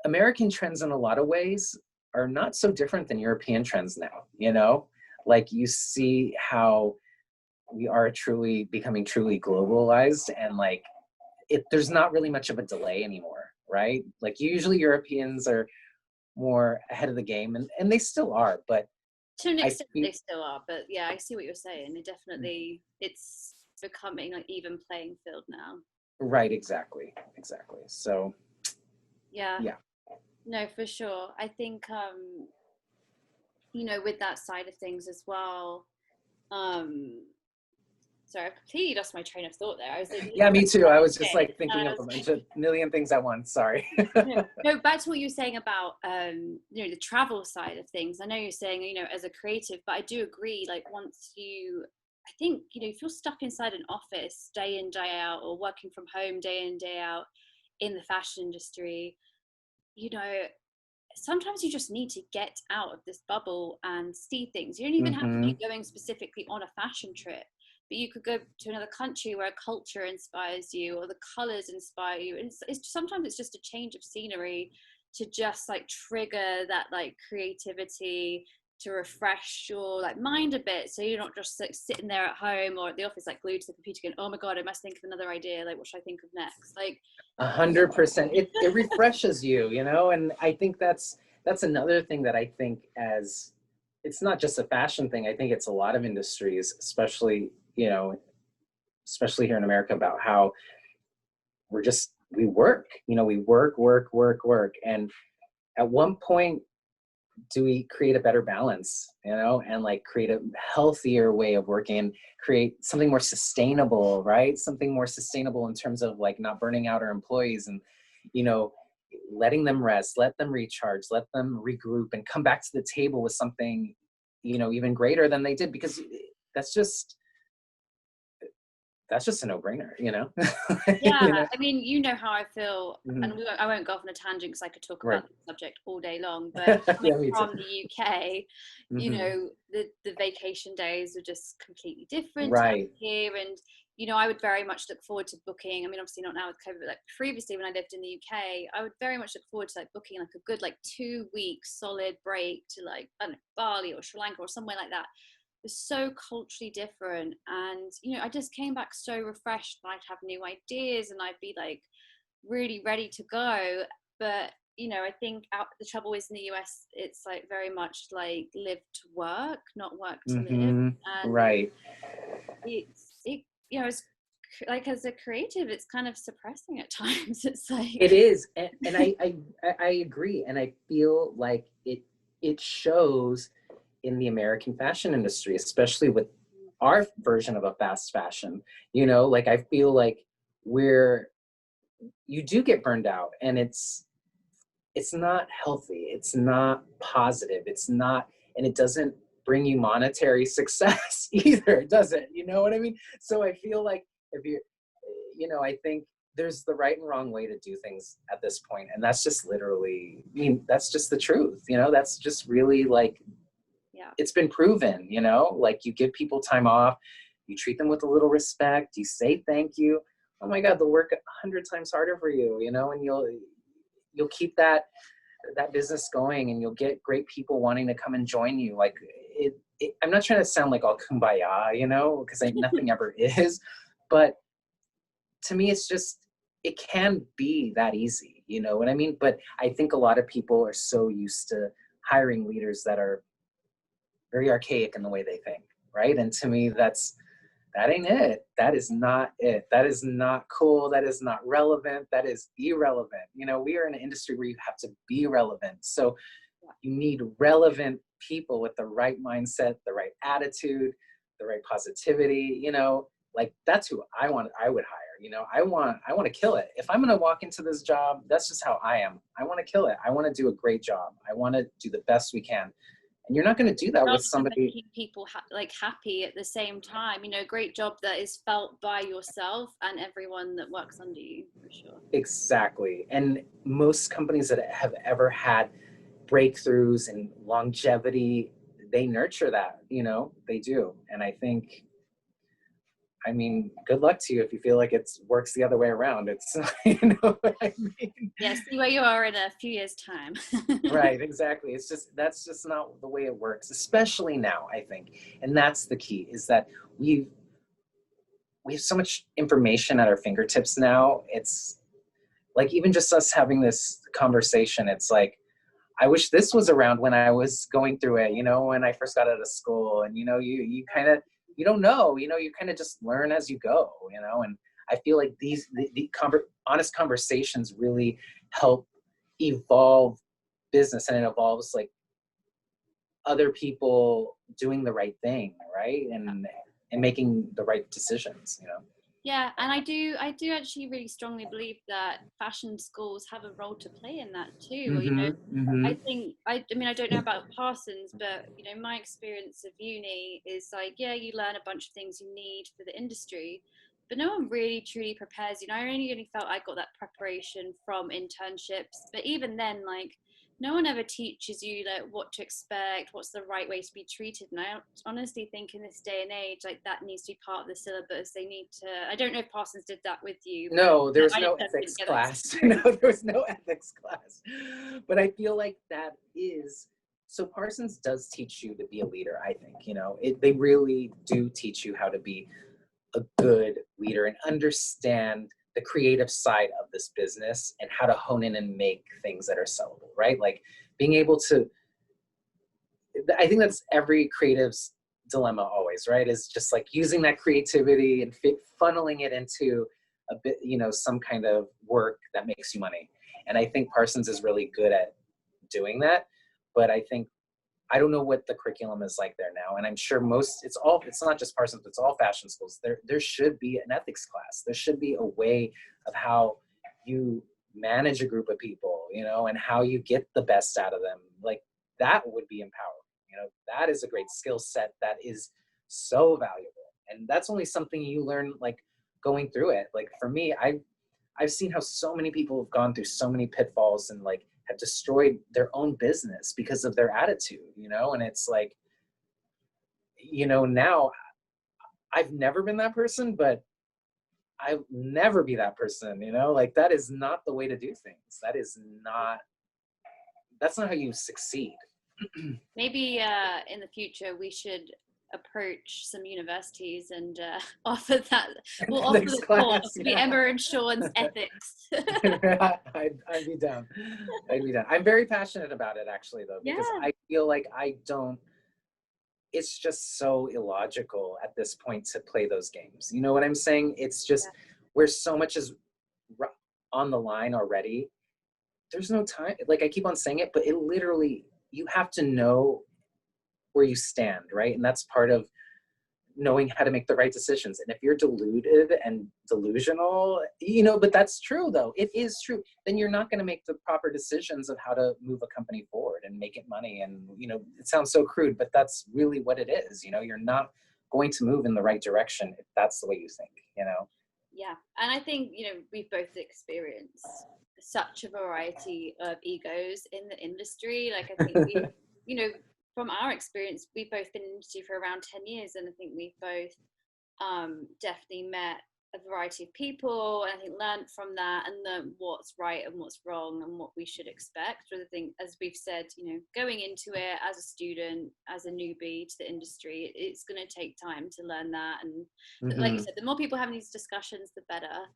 American trends in a lot of ways are not so different than European trends now, like you see how we are becoming truly globalized and like there's not really much of a delay anymore, right? Like usually Europeans are more ahead of the game and they still are, but to an extent they still are, but yeah, I see what you're saying. It's becoming like even playing field now. Right, exactly. So yeah. No, for sure. I think with that side of things as well, sorry, I completely lost my train of thought there. I was like, yeah, me too. I was just like thinking of a million things at once. Sorry. No, back to what you were saying about the travel side of things. I know you're saying, as a creative, but I do agree, like I think, if you're stuck inside an office day in, day out, or working from home day in, day out in the fashion industry, sometimes you just need to get out of this bubble and see things. You don't even have to be going specifically on a fashion trip, but you could go to another country where a culture inspires you or the colors inspire you. And sometimes it's just a change of scenery to just like trigger that like creativity, to refresh your like mind a bit, so you're not just like sitting there at home or at the office like glued to the computer going, oh my god, I must think of another idea, like what should I think of next? Like 100%. It refreshes you, and I think that's another thing that I think as it's not just a fashion thing. I think it's a lot of industries, especially here in America, about how we work, we work. And at one point, do we create a better balance, and like create a healthier way of working and create something more sustainable, right? Something more sustainable in terms of like not burning out our employees and, letting them rest, let them recharge, let them regroup and come back to the table with something, even greater than they did, because that's just a no-brainer, Yeah, you know? I mean, you know how I feel, and Mhm. I won't go off on a tangent because I could talk Right. about this subject all day long, but coming Yeah, me too. from the UK, Hmm. the vacation days are just completely different to Right. here. And, I would very much look forward to booking. I mean, obviously not now with COVID, but like previously when I lived in the UK, I would very much look forward to like booking like a good like 2 week solid break to like, I don't know, Bali or Sri Lanka or somewhere like that. Was so culturally different, and I just came back so refreshed, and I'd have new ideas and I'd be like really ready to go. But I think the trouble is in the US it's like very much like live to work, not work to live. Hmm. And Right. it's like as a creative it's kind of suppressing at times. It's It like is, and I agree, and I feel like it shows in the American fashion industry, especially with our version of a fast fashion. Like, I feel like where you do get burned out, and it's not healthy, it's not positive, it's not, and it doesn't bring you monetary success either, does it? You know what I mean? So I feel like, if you I think there's the right and wrong way to do things at this point, and that's just literally, that's just the truth. That's just really, like, yeah. it's been proven. Like, you give people time off, you treat them with a little respect, you say thank you. Oh my God, they'll work 100 times harder for you, and you'll keep that business going, and you'll get great people wanting to come and join you. Like, I'm not trying to sound like all kumbaya, because nothing ever is, but to me, it's just, it can be that easy. You know what I mean? But I think a lot of people are so used to hiring leaders that are very archaic in the way they think, right? And to me, that ain't it. That is not it. That is not cool. That is not relevant. That is irrelevant. We are in an industry where you have to be relevant. So you need relevant people with the right mindset, the right attitude, the right positivity. Like, that's who I would hire. I want to kill it. If I'm going to walk into this job, that's just how I am. I want to kill it. I want to do a great job. I want to do the best we can. And you're not going to do that with Jobs and somebody. making people like happy at the same time. Great job that is felt by yourself and everyone that works under you, for sure. Exactly. And most companies that have ever had breakthroughs and longevity, they nurture that, they do. And I think, good luck to you if you feel like it works the other way around. It's, you know what I mean? Yeah, see where you are in a few years' time. Right, exactly. That's just not the way it works, especially now, I think. And that's the key, is that we have so much information at our fingertips now. It's like, even just us having this conversation, it's like, I wish this was around when I was going through it, when I first got out of school. And, you kind of, you don't know, you kind of just learn as you go, and I feel like the honest conversations really help evolve business, and it evolves, like, other people doing the right thing, right? And making the right decisions. Yeah, and I do actually really strongly believe that fashion schools have a role to play in that too. Mm-hmm. Mm-hmm. I think I mean I don't know about Parsons, but my experience of uni is like, yeah, you learn a bunch of things you need for the industry, but no one really truly prepares you. I really felt I got that preparation from internships, but even then, like, no one ever teaches you like what to expect, what's the right way to be treated. And I honestly think in this day and age, like, that needs to be part of the syllabus. They need to, I don't know if Parsons did that with you, but No, there was I no definitely ethics didn't get that class. No, experience. there was no ethics class. But I feel like that is, so Parsons does teach you to be a leader, I think. They really do teach you how to be a good leader and understand the creative side of this business and how to hone in and make things that are sellable, right? Like, being able to, I think that's every creative's dilemma always, right? Is just like using that creativity and funneling it into a bit, some kind of work that makes you money. And I think Parsons is really good at doing that. But I think, I don't know what the curriculum is like there now. And I'm sure it's not just Parsons, it's all fashion schools. There should be an ethics class. There should be a way of how you manage a group of people, you know, and how you get the best out of them. Like that would be empowering. You know, that is a great skill set that is so valuable. And that's only something you learn like going through it. Like for me, I've seen how so many people have gone through so many pitfalls and like have destroyed their own business because of their attitude, you know? And it's like, you know, now I've never been that person, but I'll never be that person, you know? Like that is not the way to do things. That's not how you succeed. Maybe in the future we should approach some universities and offer that. We'll offer Next the course. class, To be yeah. Emma and Sean's ethics. I'd be down. I'd be down. I'm very passionate about it actually though, because Yeah. I feel like it's just so illogical at this point to play those games. You know what I'm saying? It's just where so much is on the line already. There's no time. Like I keep on saying it, but it literally, you have to know where you stand, right? And that's part of knowing how to make the right decisions. And if you're deluded and delusional, you know, but that's true though, it is true, then you're not going to make the proper decisions of how to move a company forward and make it money. And, you know, it sounds so crude, but that's really what it is. You know, you're not going to move in the right direction if that's the way you think, you know? Yeah. And I think, you know, we've both experienced such a variety of egos in the industry. Like I think we, you know, from our experience, we've both been in the industry for around 10 years, and I think we've both definitely met a variety of people, and I think learned from that and learned what's right and what's wrong and what we should expect. But I think, as we've said, you know, going into it as a student, as a newbie to the industry, it's going to take time to learn that. And like you said, the more people having these discussions, the better.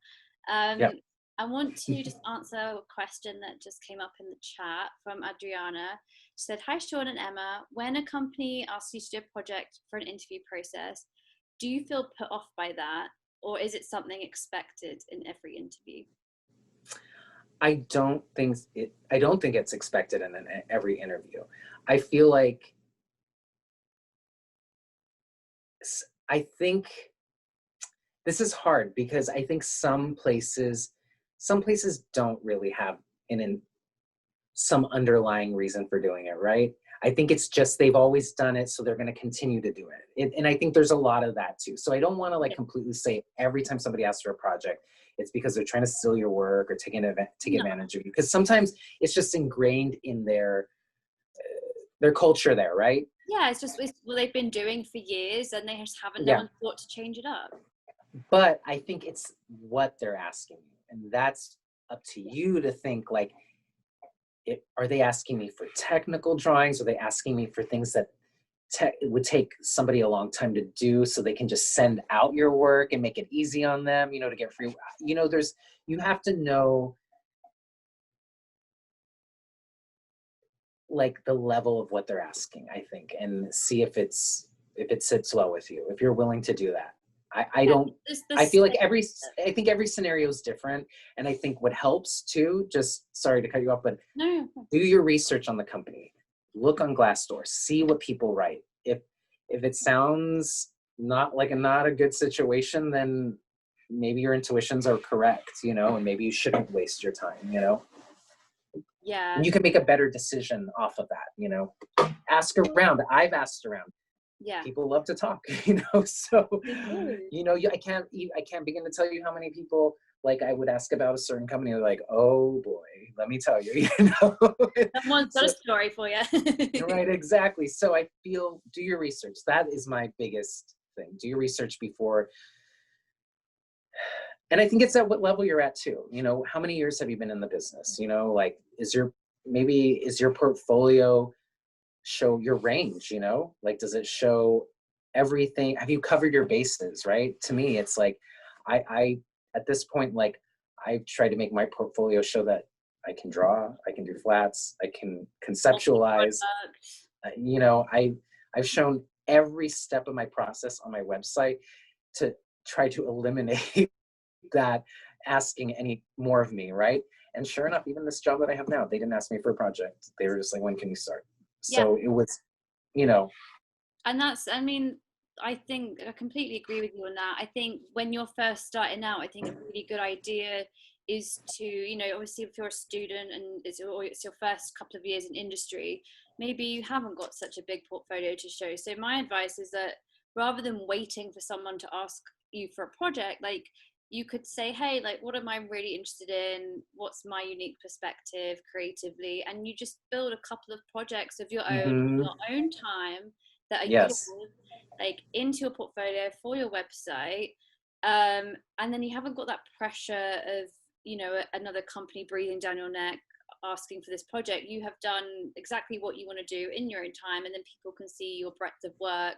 Yep. I want to just answer a question that just came up in the chat from Adriana. She said, "Hi, Sean and Emma. When a company asks you to do a project for an interview process, do you feel put off by that, or is it something expected in every interview?" I don't think it's expected in every interview. I feel like, I think this is hard because I think some places don't really have some underlying reason for doing it, right? I think it's just they've always done it, so they're going to continue to do it. And I think there's a lot of that too. So I don't want to like completely say every time somebody asks for a project, it's because they're trying to steal your work or take advantage of you. Because sometimes it's just ingrained in their culture there, right? Yeah, it's what they've been doing for years, and they just haven't. No one thought to change it up. But I think it's what they're asking you, and that's up to you to think like, are they asking me for technical drawings? Are they asking me for things that it would take somebody a long time to do, so they can just send out your work and make it easy on them, you know, to get free? You know, you have to know like the level of what they're asking, I think, and see if it sits well with you, if you're willing to do that. I feel like I think every scenario is different. And I think what helps too, just sorry to cut you off, but no. Do your research on the company. Look on Glassdoor, see what people write. If it sounds not a good situation, then maybe your intuitions are correct, you know, and maybe you shouldn't waste your time, you know? Yeah. And you can make a better decision off of that, you know? Ask around. I've asked around. Yeah. People love to talk, you know, so, you know, I can't begin to tell you how many people, like, I would ask about a certain company, they're like, oh boy, let me tell you, you know. Someone's got a story for you. Right, exactly. So I feel, do your research. That is my biggest thing. Do your research before. And I think it's at what level you're at too. You know, how many years have you been in the business? You know, like, is your portfolio show your range, you know? Like, does it show everything? Have you covered your bases, right? To me, it's like, I at this point, like, I've tried to make my portfolio show that I can draw, I can do flats, I can conceptualize. You know, I've shown every step of my process on my website to try to eliminate that asking any more of me, right? And sure enough, even this job that I have now, they didn't ask me for a project. They were just like, when can you start? So it was, you know. And that's, I mean, I think I completely agree with you on that. I think when you're first starting out, I think a really good idea is to, you know, obviously if you're a student and it's your first couple of years in industry, maybe you haven't got such a big portfolio to show. So my advice is that rather than waiting for someone to ask you for a project, like you could say, hey, like, what am I really interested in? What's my unique perspective creatively? And you just build a couple of projects of your own, in your own time, that are yours, Yes. like into your portfolio for your website. And then you haven't got that pressure of, you know, another company breathing down your neck asking for this project. You have done exactly what you want to do in your own time, and then people can see your breadth of work.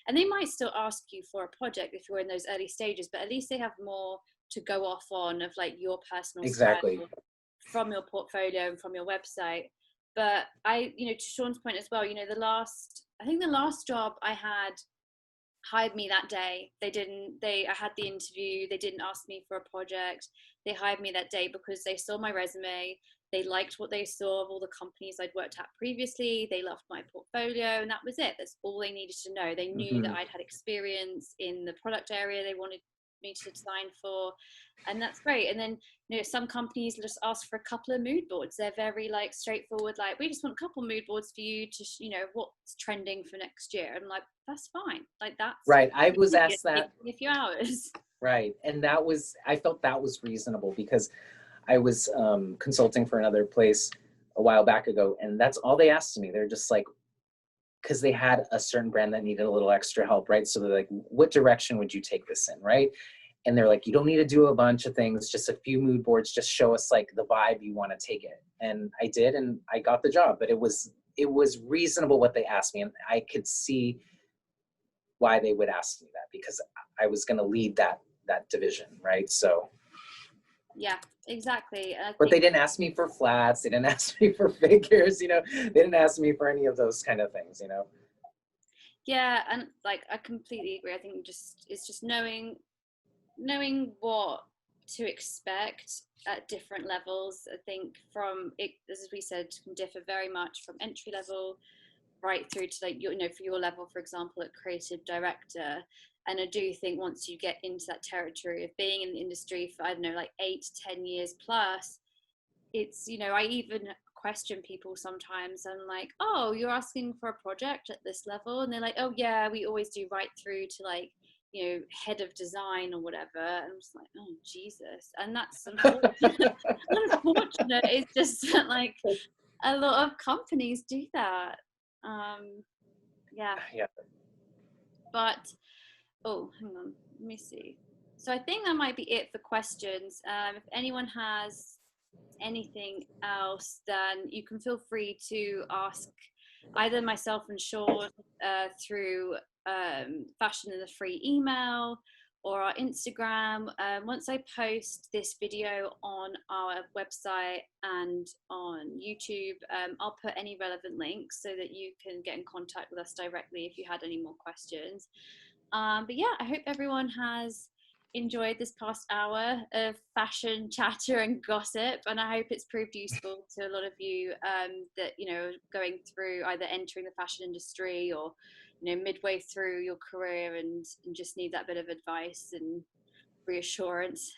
And they might still ask you for a project if you're in those early stages, but at least they have more to go off on of like your personal style from your portfolio and from your website. But I, you know, to Sean's point as well, you know, I think the last job I had hired me that day. I had the interview, they didn't ask me for a project. They hired me that day because they saw my resume, they liked what they saw of all the companies I'd worked at previously, they loved my portfolio, and that was it. That's all they needed to know. They knew that I'd had experience in the product area they wanted me to design for, and that's great. And then, you know, some companies just ask for a couple of mood boards. They're very like straightforward, like, we just want a couple mood boards for you to, you know, what's trending for next year. I'm like, that's fine, like that's right. I was asked that in a few hours. Right. And I felt that was reasonable because I was consulting for another place a while back ago, and that's all they asked me. They're just like, because they had a certain brand that needed a little extra help, right? So they're like, what direction would you take this in, right? And they're like, you don't need to do a bunch of things, just a few mood boards, just show us like the vibe you want to take it. And I did, and I got the job, but it was reasonable what they asked me, and I could see why they would ask me that, because I was going to lead that division, right? So yeah, exactly. but they didn't ask me for flats, they didn't ask me for figures, you know, they didn't ask me for any of those kind of things, you know. Yeah, and like I completely agree. I think it's just knowing what to expect at different levels. I think from it, as we said, can differ very much from entry level right through to like, you know, for your level, for example, at creative director. And I do think once you get into that territory of being in the industry for, I don't know, like 8 to 10 years plus, it's, you know, I even question people sometimes. I'm like, oh, you're asking for a project at this level? And they're like, oh yeah, we always do right through to like, you know, head of design or whatever. And I'm just like, oh Jesus. And that's unfortunate. Unfortunate. It's just like a lot of companies do that. Yeah. But oh, hang on, let me see. So I think that might be it for questions. If anyone has anything else, then you can feel free to ask either myself and Sean through Fashion in the Free email or our Instagram. Once I post this video on our website and on YouTube, I'll put any relevant links so that you can get in contact with us directly if you had any more questions. But yeah, I hope everyone has enjoyed this past hour of fashion chatter and gossip, and I hope it's proved useful to a lot of you that, you know, going through either entering the fashion industry or, you know, midway through your career and just need that bit of advice and reassurance.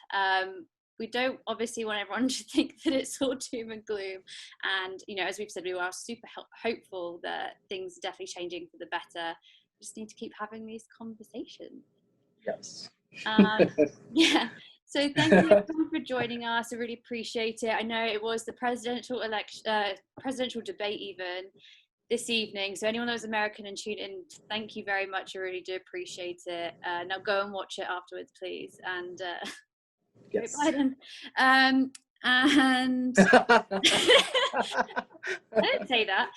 We don't obviously want everyone to think that it's all doom and gloom, and, you know, as we've said, we are super hopeful that things are definitely changing for the better. We just need to keep having these conversations. Yes. Yeah, so thank you everyone for joining us. I really appreciate it. I know it was the presidential debate even this evening, so anyone that was American and tuned in, thank you very much. I really do appreciate it. Now go and watch it afterwards, please, and Yes. Biden. And I didn't say that.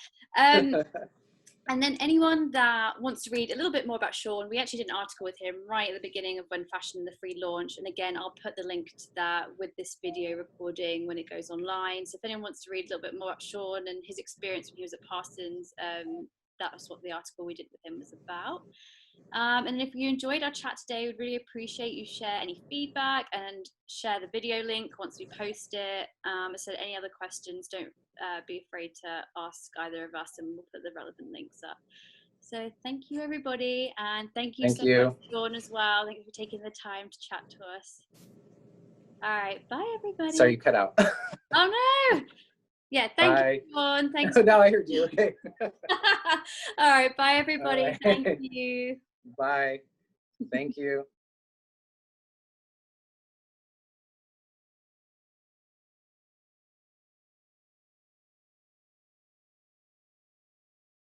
And then anyone that wants to read a little bit more about Sean, we actually did an article with him right at the beginning of when Fashion in the Free launched. And again, I'll put the link to that with this video recording when it goes online. So if anyone wants to read a little bit more about Sean and his experience when he was at Parsons, that's what the article we did with him was about. And if you enjoyed our chat today, we'd really appreciate you share any feedback and share the video link once we post it. I said any other questions, don't be afraid to ask either of us, and we'll put the relevant links up. So thank you everybody, and thank you so much, Sean, as well. Thank you for taking the time to chat to us. All right. Bye, everybody. Sorry, you cut out. Oh, no. Yeah. Thank you, Bye. everyone. Thanks. Now I heard you. Okay. All right. Bye, All everybody. right. Thank you. Bye. Thank you.